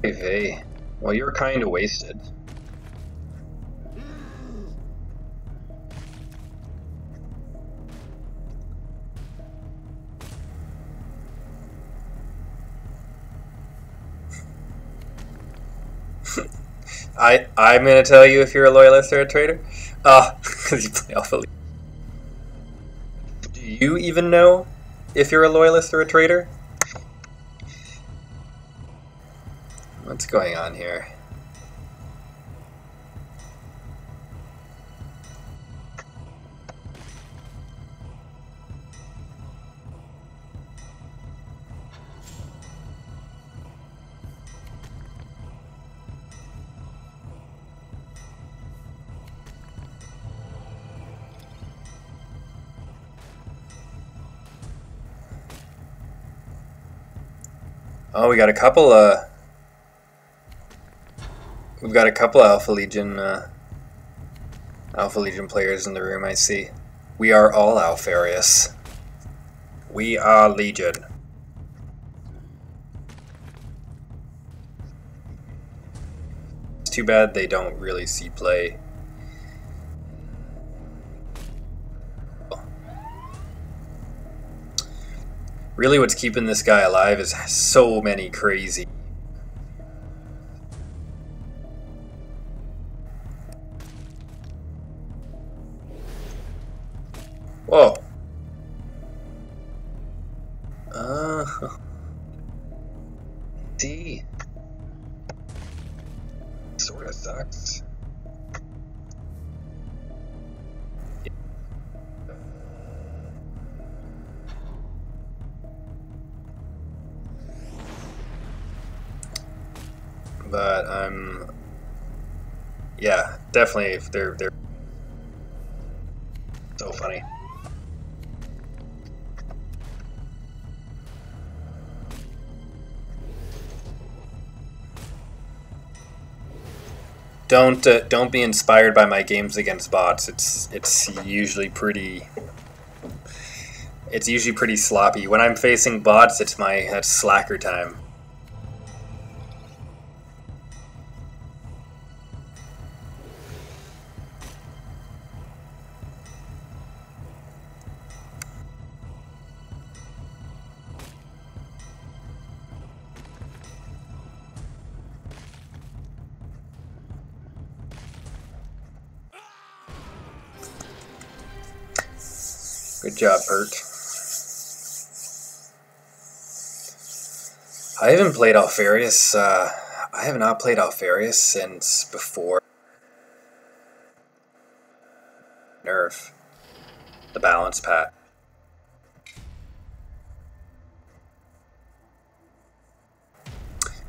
Hey, well, you're kind of wasted. I'm gonna tell you if you're a loyalist or a traitor. Because you play Alpha League. Do you even know if you're a loyalist or a traitor? What's going on here? Oh, we got a couple we've got a couple Alpha Legion players in the room, I see. We are all Alpharius. We are Legion. It's too bad they don't really see play. Really what's keeping this guy alive is so many crazy. Whoa. See? Sorta sucks. But yeah, definitely if they're so funny. Don't be inspired by my games against bots. It's usually pretty sloppy. When I'm facing bots, it's slacker time. Good job, Bert. I haven't played Alfarius. I have not played Alfarius since before nerf the balance pat.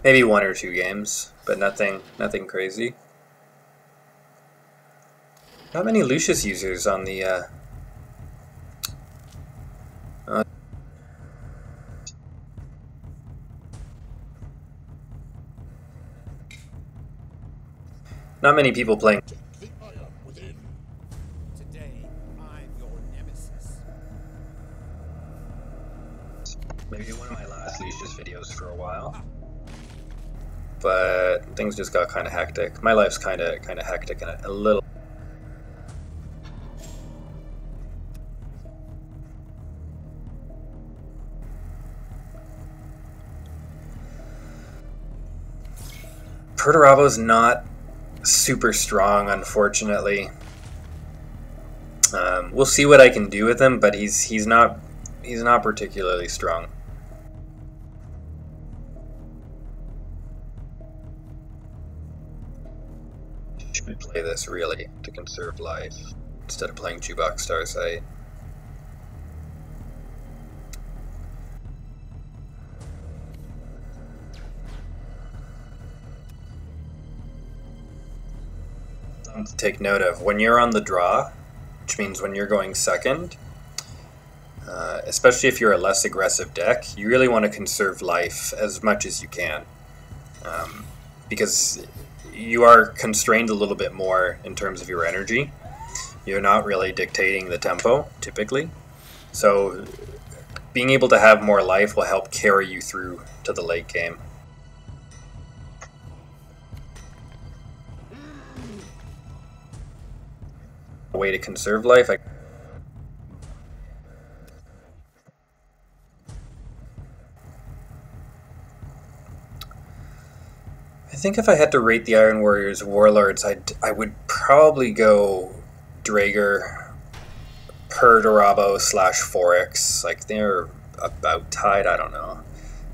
Maybe 1 or 2 games, but nothing crazy. Not many Lucius users on the not many people playing. Today, I'm your nemesis. Maybe one of my last Lucius videos for a while. But things just got kind of hectic. My life's kind of hectic and a little. Perturabo's not super strong, unfortunately. We'll see what I can do with him, but he's not particularly strong. Should play this really to conserve life instead of playing Jukebox Starsight. To take note of when you're on the draw, which means when you're going second, especially if you're a less aggressive deck, you really want to conserve life as much as you can, because you are constrained a little bit more in terms of your energy. You're not really dictating the tempo typically, so being able to have more life will help carry you through to the late game. A way to conserve life. I think if I had to rate the Iron Warriors Warlords, I would probably go Drager, Perturabo / Forex. Like, they're about tied, I don't know.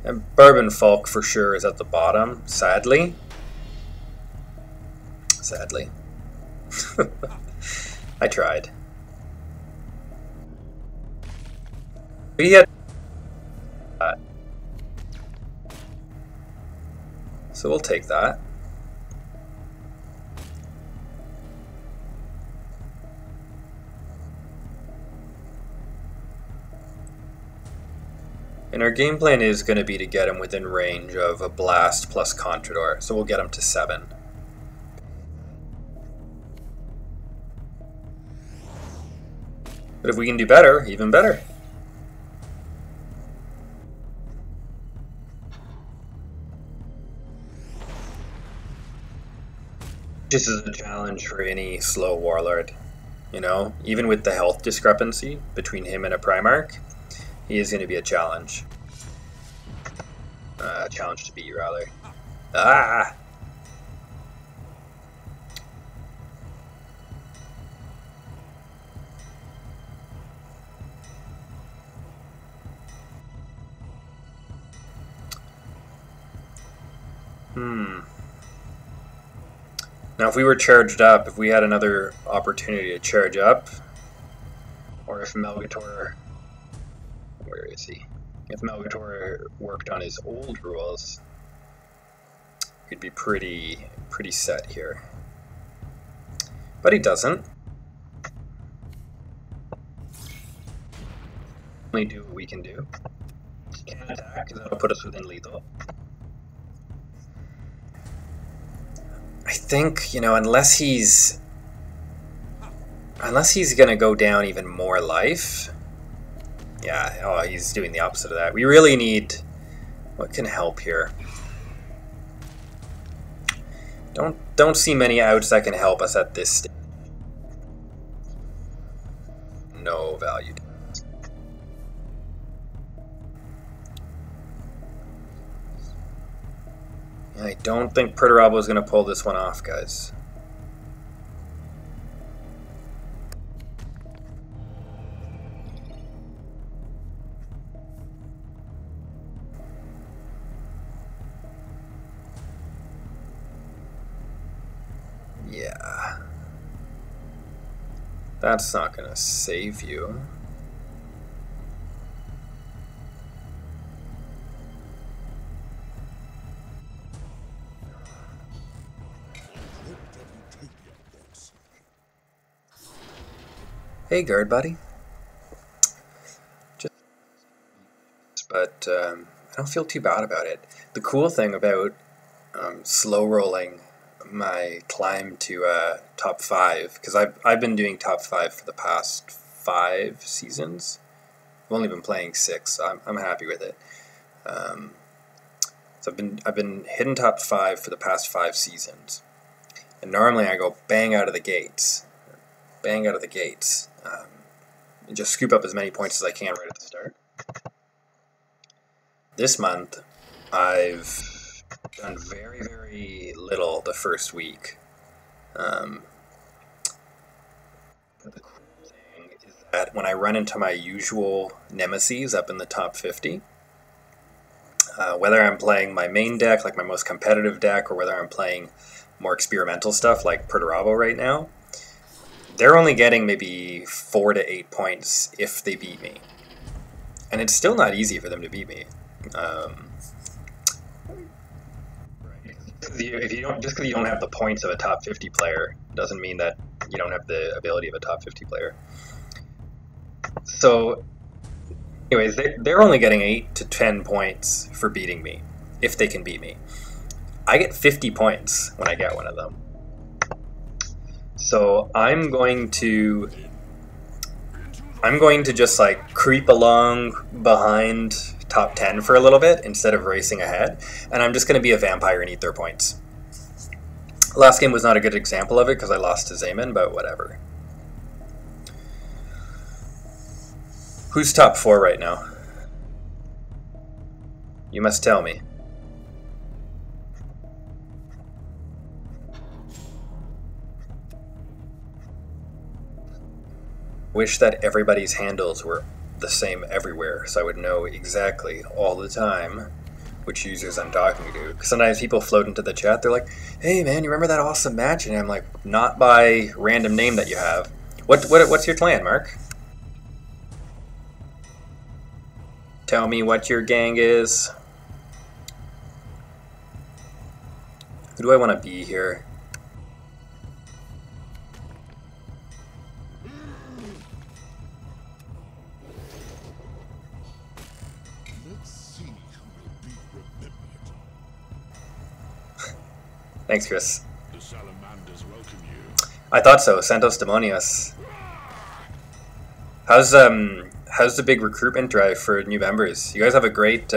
And Bourbon Folk for sure is at the bottom, sadly. Sadly. I tried. We had so we'll take that. And our game plan is going to be to get him within range of a Blast plus Contrador, so we'll get him to 7. But if we can do better, even better. This is a challenge for any slow warlord. You know, even with the health discrepancy between him and a Primarch, he is going to be a challenge. A challenge to beat, rather. Ah! Now if we were charged up, if we had another opportunity to charge up, or if Melgator, where is he? If Melgator worked on his old rules, he'd be pretty set here. But he doesn't. Only do what we can do. Can't attack, because that'll put us within lethal. I think, you know, unless he's gonna go down even more life. Yeah, oh, he's doing the opposite of that. We really need, what can help here? Don't see many outs that can help us at this stage. No value. I don't think Perturabo is going to pull this one off, guys. Yeah. That's not going to save you. Hey, guard buddy. But I don't feel too bad about it. The cool thing about slow rolling my climb to top 5, because I've been doing top 5 for the past 5 seasons. I've only been playing 6, so I'm happy with it. So I've been hitting top 5 for the past 5 seasons, and normally I go bang out of the gates. And just scoop up as many points as I can right at the start. This month, I've done very, very little the first week. But the cool thing is that when I run into my usual nemesis up in the top 50, whether I'm playing my main deck, like my most competitive deck, or whether I'm playing more experimental stuff like Perturabo right now, they're only getting maybe 4 to 8 points if they beat me. And it's still not easy for them to beat me. If you don't, just because you don't have the points of a top 50 player doesn't mean that you don't have the ability of a top 50 player. So, anyways, they're only getting 8 to 10 points for beating me, if they can beat me. I get 50 points when I get one of them. So I'm going to just like creep along behind top 10 for a little bit instead of racing ahead, and I'm just going to be a vampire and eat their points. Last game was not a good example of it because I lost to Zayman, but whatever. Who's top 4 right now? You must tell me. Wish that everybody's handles were the same everywhere, so I would know exactly all the time which users I'm talking to. Because sometimes people float into the chat, they're like, "Hey man, you remember that awesome match?" And I'm like, "Not by random name that you have." What's your clan, Mark? Tell me what your gang is. Who do I want to be here? Thanks, Chris. The salamanders welcome you. I thought so. Santos Demonios. How's the big recruitment drive for new members? You guys have a great.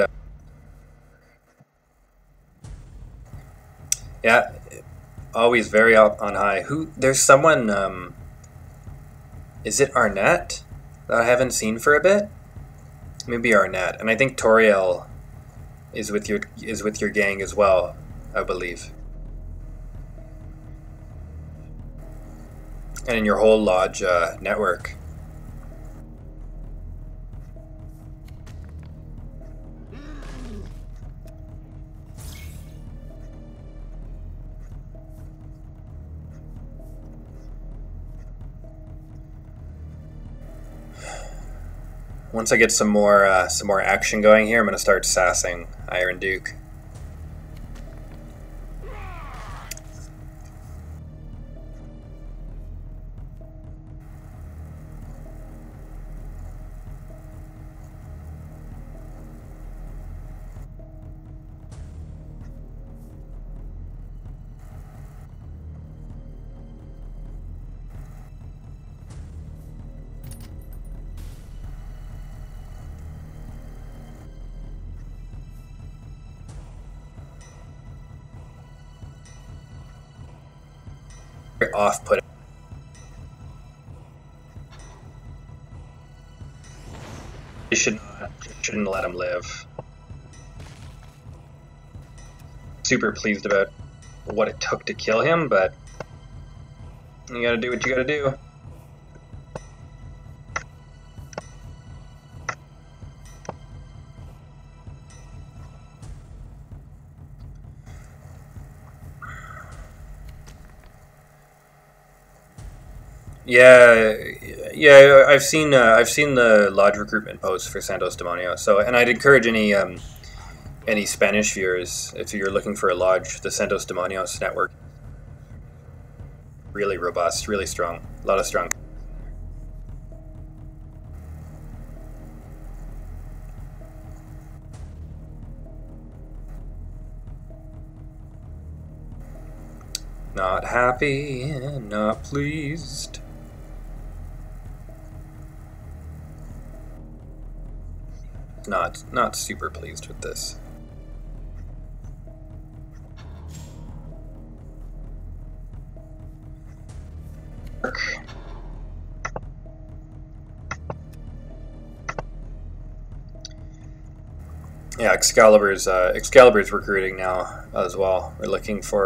Yeah, Always very up on high. There's someone, is it Arnett that I haven't seen for a bit? Maybe Arnett. And I think Toriel is with your gang as well, I believe. And in your whole lodge network. Once I get some more action going here, I'm gonna start sassing Iron Duke. Off-putting. You shouldn't let him live. Super pleased about what it took to kill him, but you gotta do what you gotta do. Yeah, I've seen the lodge recruitment post for Santos Demonio. So, and I'd encourage any Spanish viewers, if you're looking for a lodge, the Santos Demonios network, really robust, really strong, a lot of strong. Not happy and not pleased. Not super pleased with this. Yeah, Excalibur's recruiting now as well. I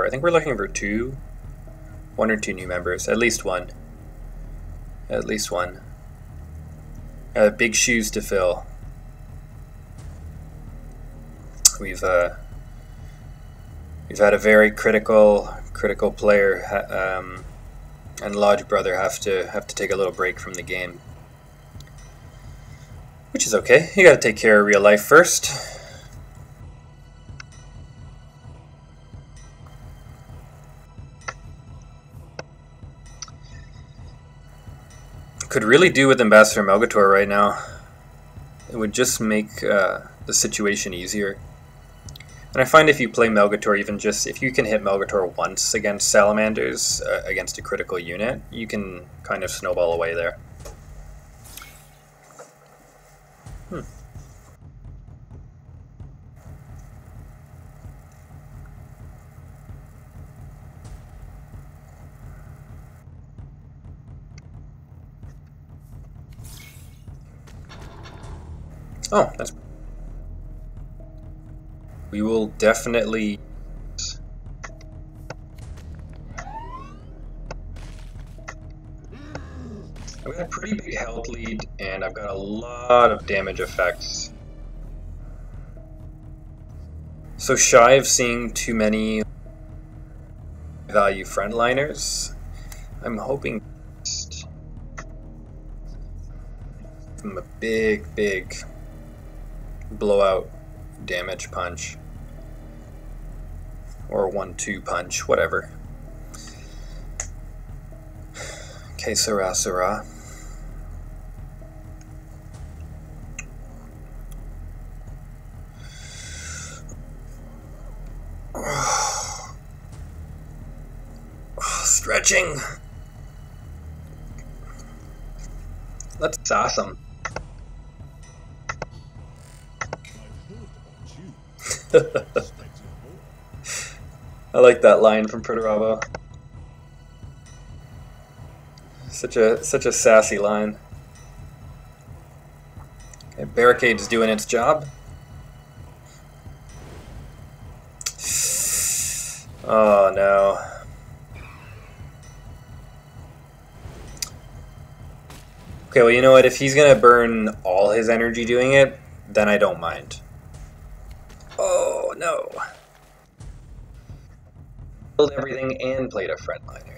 think we're looking for one or two new members, at least one. Big shoes to fill. We've had a very critical player and Lodge brother have to take a little break from the game, which is okay. You got to take care of real life first. Could really do with Ambassador Melgator right now. It would just make the situation easier. And I find if you play Melgator, even just if you can hit Melgator once against Salamanders, against a critical unit, you can kind of snowball away there. Oh, that's... We will definitely... I've got a pretty big health lead, and I've got a lot of damage effects. So shy of seeing too many value frontliners, I'm hoping from a big blowout damage punch, or 1-2 punch, whatever. Okay, Sarah. Stretching. Let's sauce him. I like that line from Perturabo. Such a sassy line. Okay, barricade's doing its job. Oh no. Okay, well, you know what? If he's gonna burn all his energy doing it, then I don't mind. Oh no. Killed everything and played a frontliner.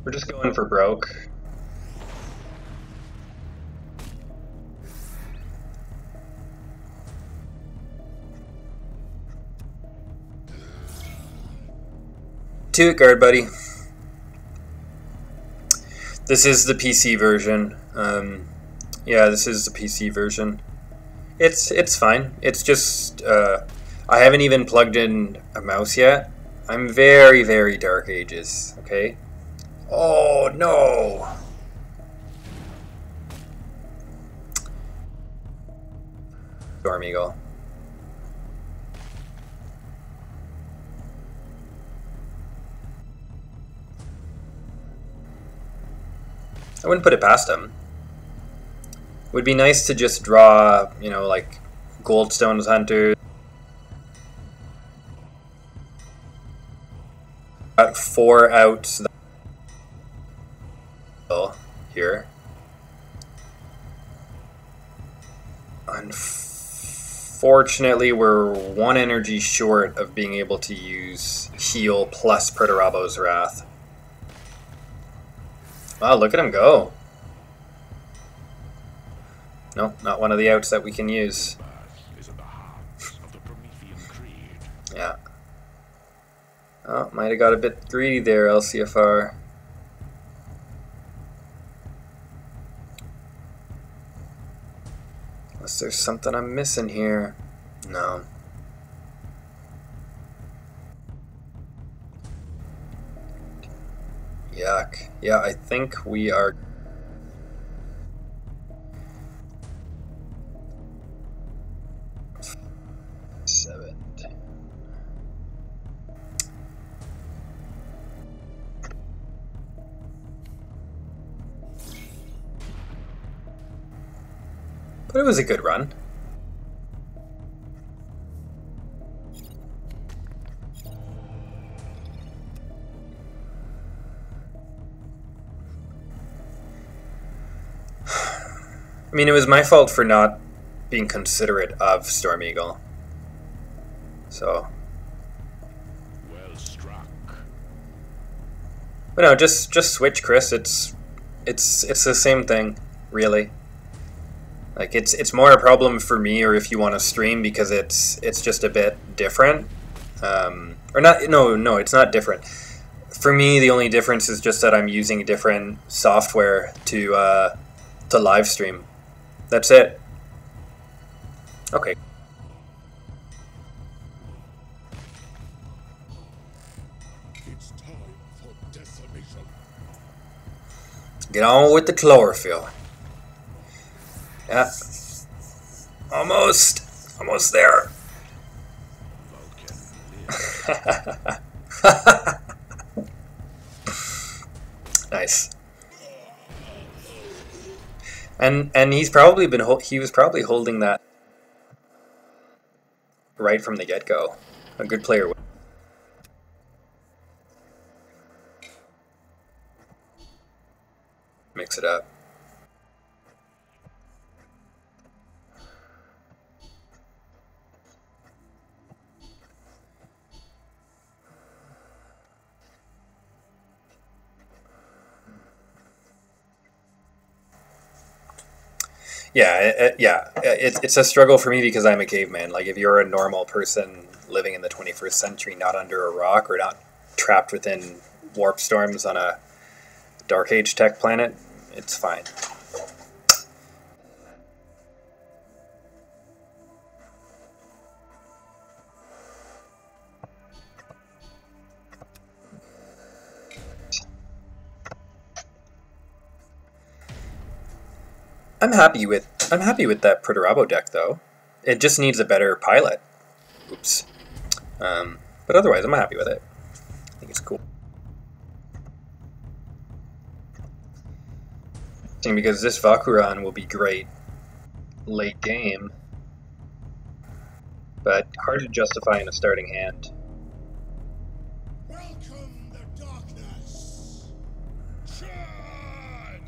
We're just going for broke. To it, guard buddy. This is the PC version. Yeah, this is the PC version. It's fine. It's just I haven't even plugged in a mouse yet. I'm very, very Dark Ages. Okay. Oh no! Storm Eagle. I wouldn't put it past him. Would be nice to just draw, you know, like Goldstone's Hunter. Got 4 outs here. Unfortunately, we're 1 energy short of being able to use heal plus Perturabo's Wrath. Wow, look at him go. Nope, not one of the outs that we can use. Yeah. Oh, might have got a bit greedy there, LCFR. Unless there's something I'm missing here. No. Yuck. Yeah, I think we are... But it was a good run. I mean, it was my fault for not being considerate of Storm Eagle. So. Well struck. But no, just switch, Chris. It's the same thing, really. Like it's more a problem for me, or if you want to stream, because it's just a bit different. Or not? No, it's not different. For me, the only difference is just that I'm using different software to live stream. That's it. Okay. It's time for decimation. Get on with the chlorophyll. Yeah. Almost there. Nice. And he's probably been he was probably holding that right from the get-go. A good player. Mix it up. Yeah, it's a struggle for me because I'm a caveman. Like, if you're a normal person living in the 21st century, not under a rock or not trapped within warp storms on a Dark Age tech planet, it's fine. I'm happy with that Perturabo deck though. It just needs a better pilot. Oops. But otherwise, I'm happy with it. I think it's cool. Because this Vakuran will be great late game, but hard to justify in a starting hand. Welcome the darkness. Charge!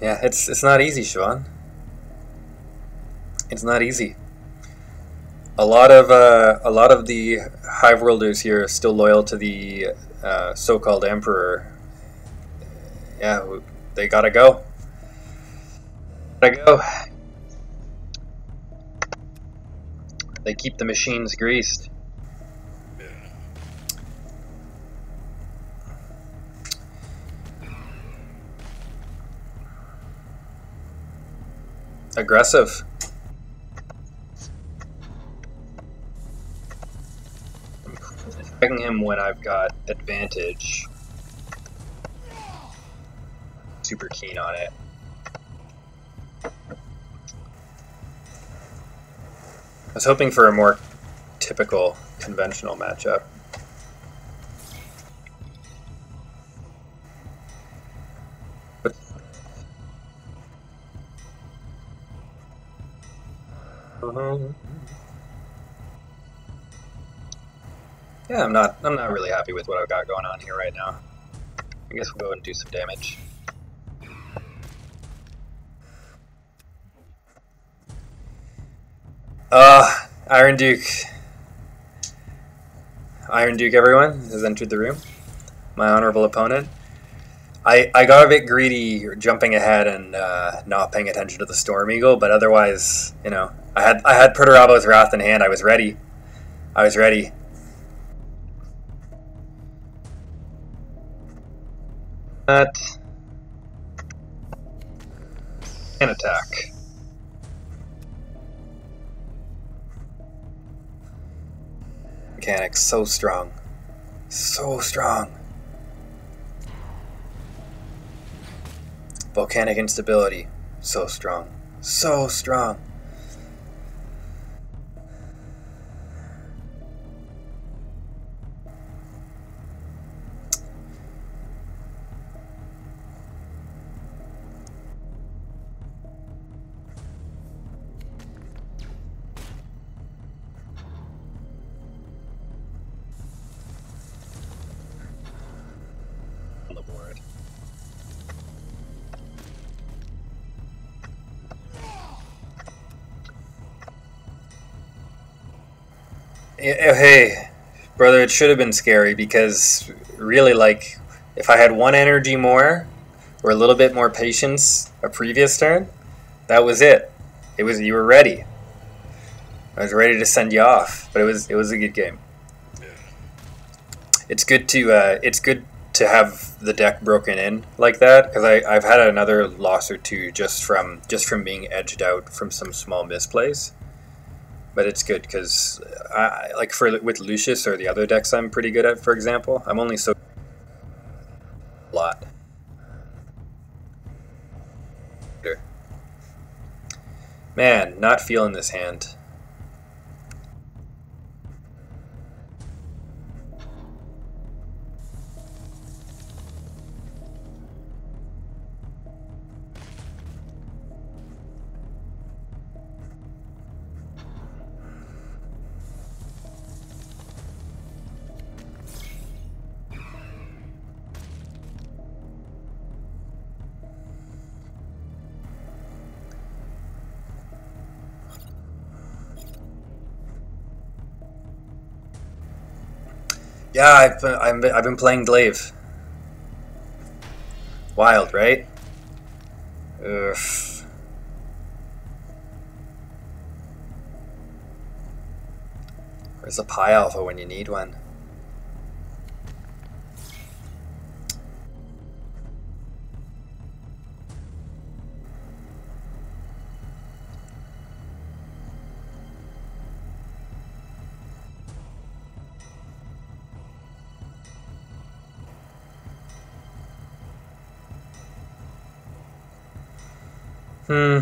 Yeah, it's not easy, Siobhan. It's not easy. A lot of the Hiveworlders here are still loyal to the so-called Emperor. Yeah, they gotta go. Gotta go. They keep the machines greased. Aggressive. Attacking him when I've got advantage. Super keen on it. I was hoping for a more typical, conventional matchup. But yeah, I'm not really happy with what I've got going on here right now. I guess we'll go and do some damage. Iron Duke. Iron Duke, everyone, has entered the room. My honorable opponent. I got a bit greedy jumping ahead and not paying attention to the Storm Eagle, but otherwise, you know, I had Perturabo's Wrath in hand. I was ready. I was ready. An attack. Mechanics so strong. So strong. Volcanic instability. So strong. So strong. On the board. Hey, brother, it should have been scary because really, like, if I had one energy more or a little bit more patience a previous turn, that was it. You were ready. I was ready to send you off, but it was a good game. It's good to have the deck broken in like that because I've had another loss or two just from being edged out from some small misplays. But it's good because, like with Lucius or the other decks I'm pretty good at, for example, I'm only so a lot. Man, not feeling this hand. Yeah, I've been playing Glaive. Wild, right? Ugh. Where's the Pi Alpha when you need one? Hmm.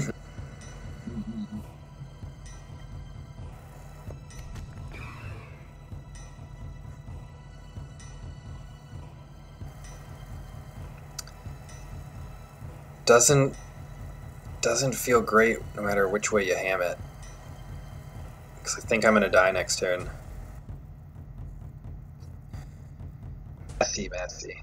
Doesn't feel great no matter which way you ham it. Because I think I'm gonna die next turn. Messy.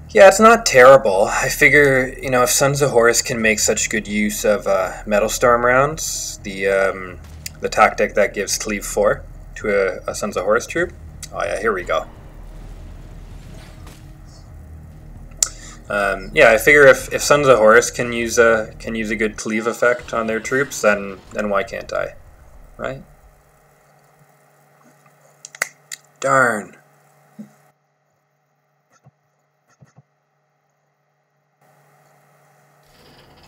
Yeah, it's not terrible. I figure, you know, if Sons of Horus can make such good use of Metal Storm rounds, the tactic that gives Cleave 4 to a Sons of Horus troop. Oh yeah, here we go. Yeah, I figure if Sons of Horus can use a good Cleave effect on their troops, then why can't I, right? Darn.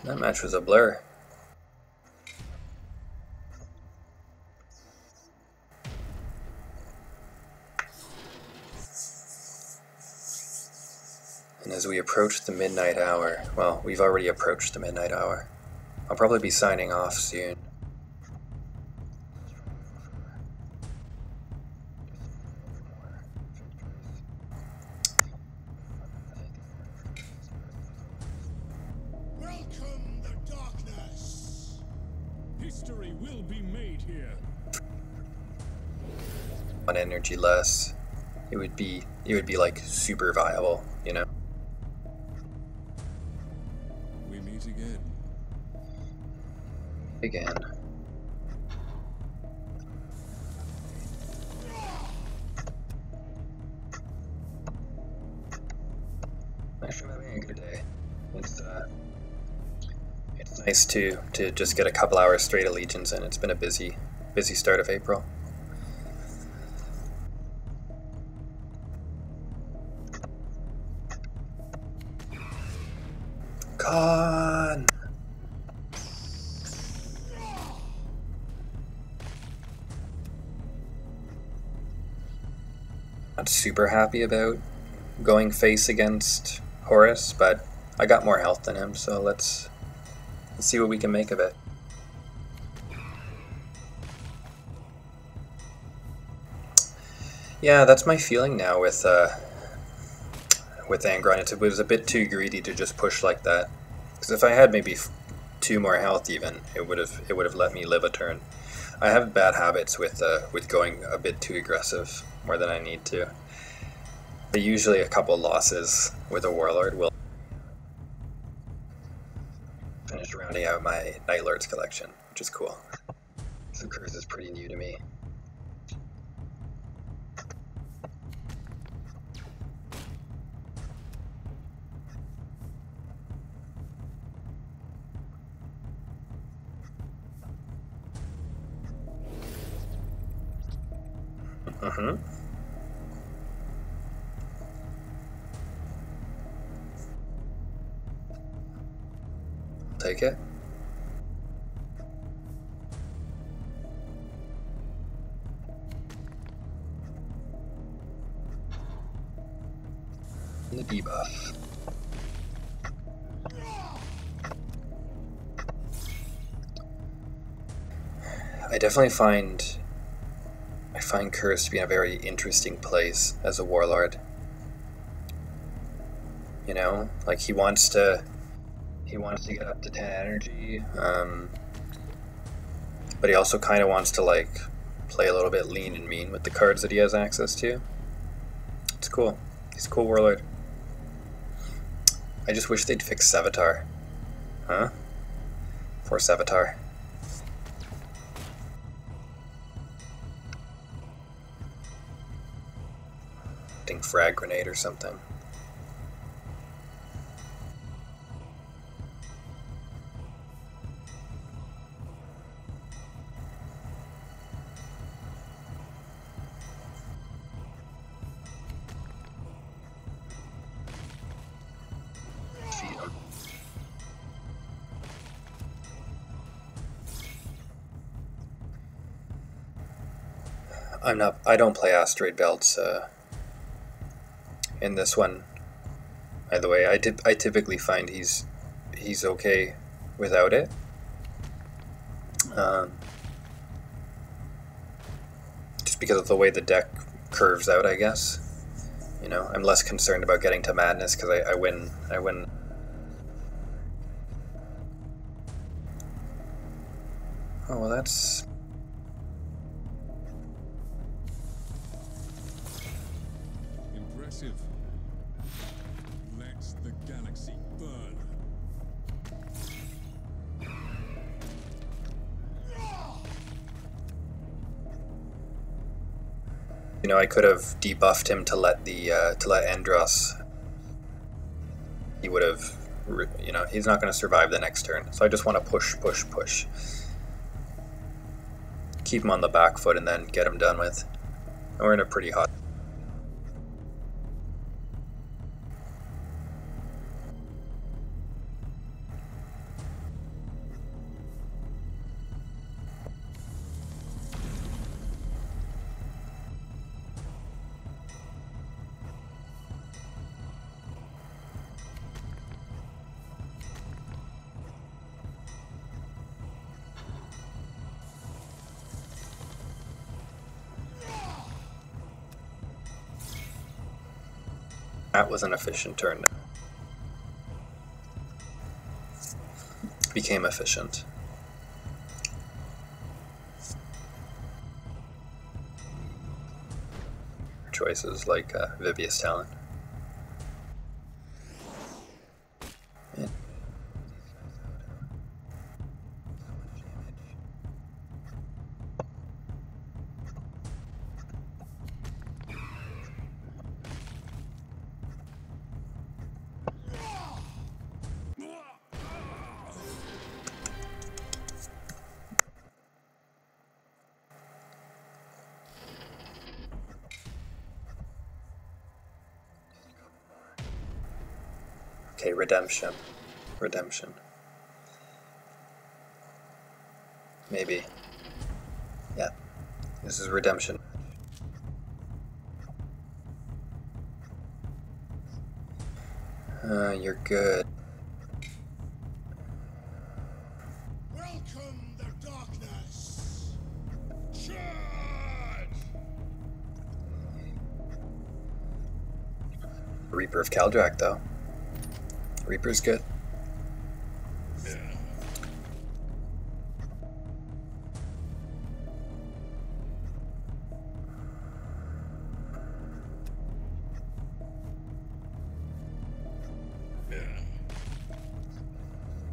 That match was a blur. And as we approach the midnight hour, well, we've already approached the midnight hour. I'll probably be signing off soon. Welcome the darkness. History will be made here. One energy less, it would be like super viable, you know. We meet again. Again. Actually, I'm having a good day. It's nice to just get a couple hours straight of Legions in. It's been a busy start of April. Con! Not super happy about going face against Horus, but I got more health than him, so let's see what we can make of it. Yeah, that's my feeling now with Angron. It was a bit too greedy to just push like that. Because if I had maybe 2 more health even, it would have let me live a turn. I have bad habits with going a bit too aggressive, more than I need to. But usually a couple losses with a Warlord will finish rounding out my Night Lords collection, which is cool. So Curse is pretty new to me. Take it. And the debuff. I definitely find Curse to be in a very interesting place as a Warlord. You know, like he wants to get up to 10 energy, but he also kind of wants to like play a little bit lean and mean with the cards that he has access to. It's cool. He's a cool Warlord. I just wish they'd fix Sevatar. Huh? For Sevatar. I think Frag Grenade or something. I don't play asteroid belts in this one. By the way, I typically find he's okay without it. Just because of the way the deck curves out, I guess. You know, I'm less concerned about getting to madness because I win. Oh, well, that's... Impressive. Let the galaxy burn. You know, I could have debuffed him to let Andros. He would have, you know, he's not going to survive the next turn. So I just want to push. Keep him on the back foot and then get him done with. And we're in a pretty hot... That was an efficient turn. Became efficient. Choices like Vivius Talon. Yeah. Okay, redemption. Maybe. Yeah, this is redemption. You're good. Welcome the darkness. Charge! Reaper of Kaldrak, though. Reaper's good.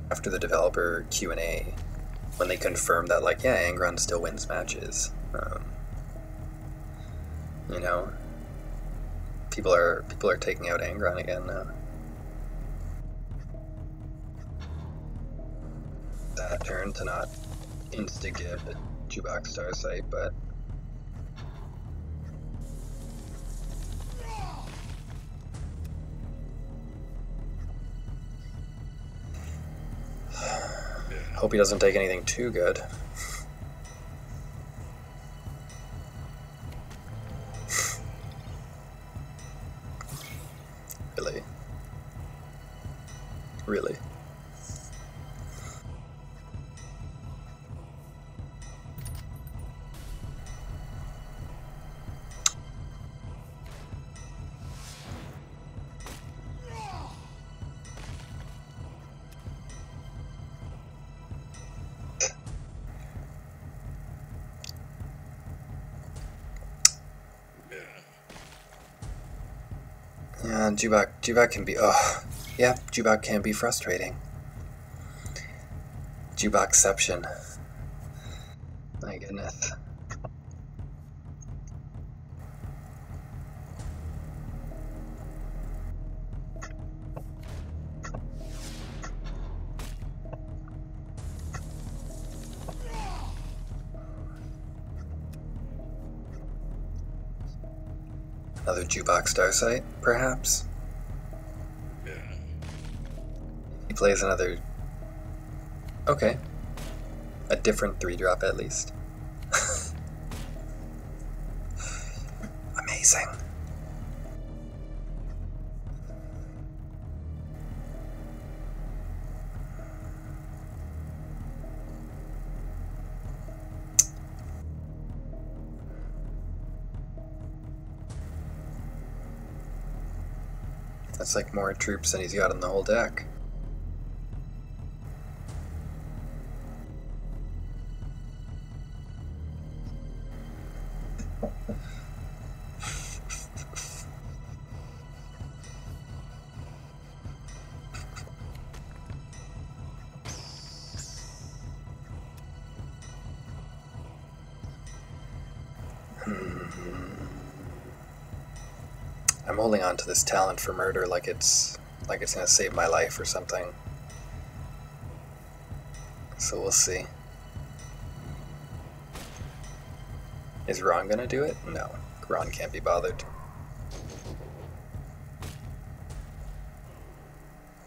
After the developer Q&A, when they confirmed that, like, yeah, Angron still wins matches, you know, people are taking out Angron again now. That turn to not insta-give the Jubak Star site, but hope he doesn't take anything too good. Really? Yeah, Jubak can be, yeah, Jubak can be frustrating. Jubakception. My goodness. Another Jubak Star site, perhaps? He plays another... Okay. A different 3-drop at least. amazing. That's like more troops than he's got in the whole deck. I'm holding on to this talent for murder like it's gonna save my life or something. So we'll see. Is Ron gonna do it? No. Ron can't be bothered.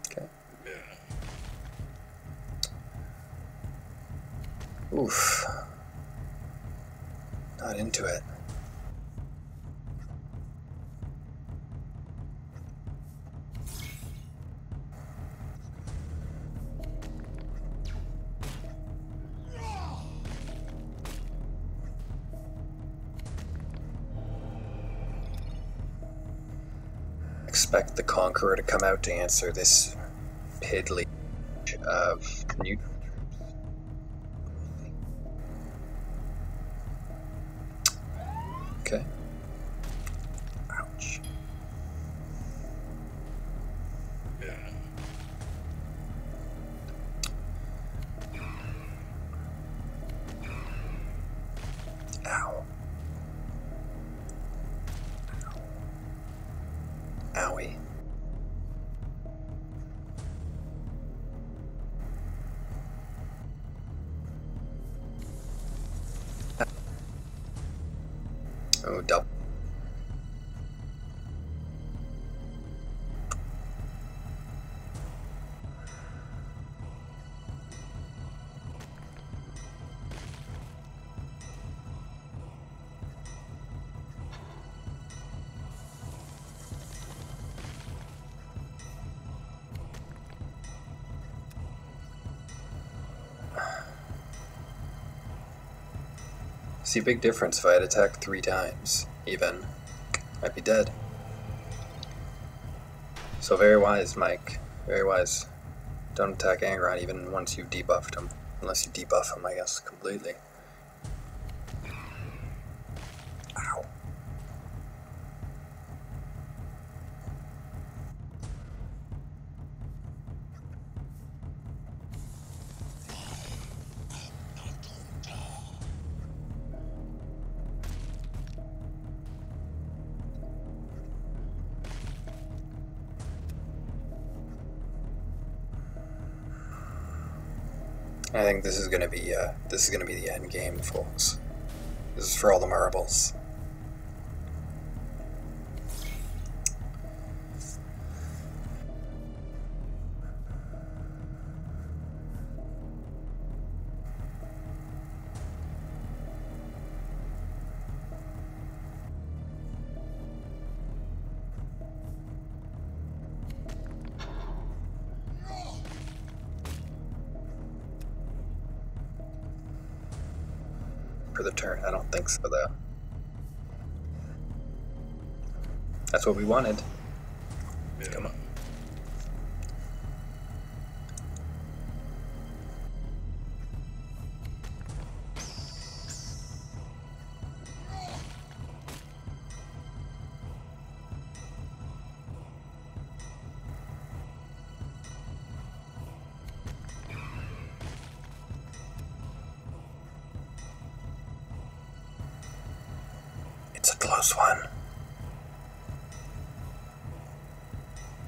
Okay. Oof. Not into it. Expect the Conqueror to come out to answer this piddly of new troops. Okay. Ouch. Ow. Owie. Oh, double. See, big difference if I had attacked 3 times, even. I'd be dead. So very wise, Mike. Very wise. Don't attack Angron even once you've debuffed him. Unless you debuff him, I guess, completely. Ow. I think this is gonna be the end game, folks. This is for all the marbles. For the turn, I don't think so though. That's what we wanted. Come on. It's a close one.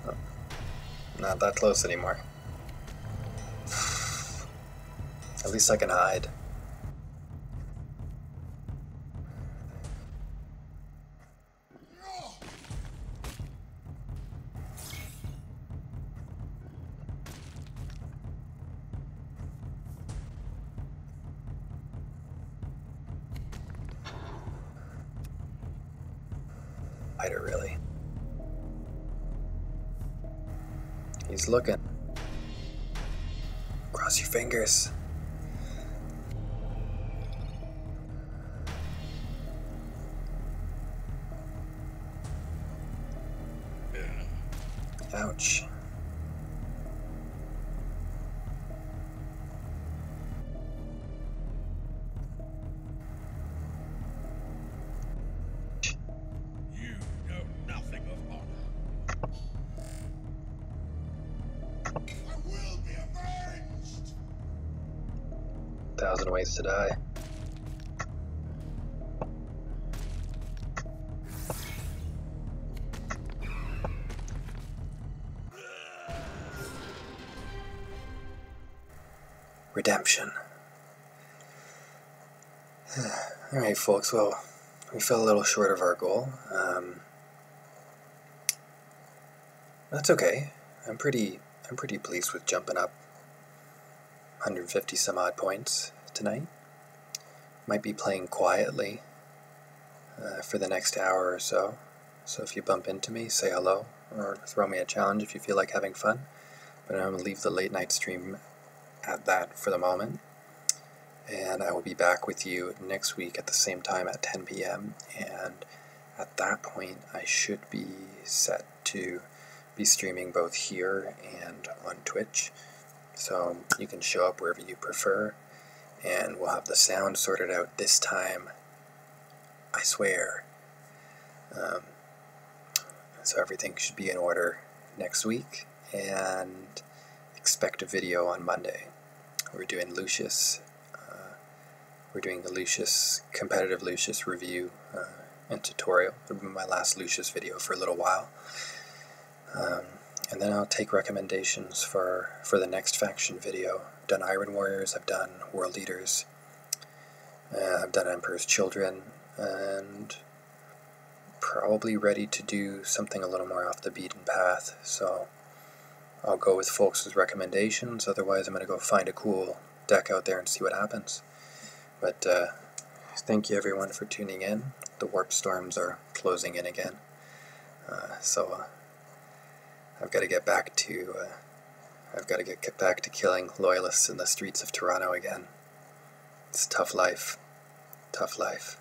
Oh, not that close anymore. At least I can hide. spider, really. He's looking. Cross your fingers. Ouch. You know nothing of honor. I will be avenged! 1,000 ways to die. Redemption. Alright folks, well, we fell a little short of our goal. That's okay. I'm pretty pleased with jumping up 150 some odd points tonight. Might be playing quietly for the next hour or so. So if you bump into me, say hello or throw me a challenge if you feel like having fun. But I'm going to leave the late night stream at that for the moment. And I will be back with you next week at the same time at 10 p.m. And at that point, I should be set to be streaming both here and on Twitch. So you can show up wherever you prefer. And we'll have the sound sorted out this time. I swear. So everything should be in order next week. And expect a video on Monday. We're doing Lucius. We're doing the Lucius, competitive Lucius review and tutorial. It'll be my last Lucius video for a little while. And then I'll take recommendations for the next faction video. I've done Iron Warriors, I've done World Eaters, I've done Emperor's Children, and probably ready to do something a little more off the beaten path. So I'll go with folks' recommendations, otherwise I'm going to go find a cool deck out there and see what happens. But thank you everyone for tuning in. The warp storms are closing in again. So I've got to get back to killing loyalists in the streets of Toronto again. It's a tough life. Tough life.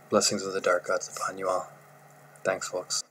Blessings of the Dark Gods upon you all. Thanks, folks.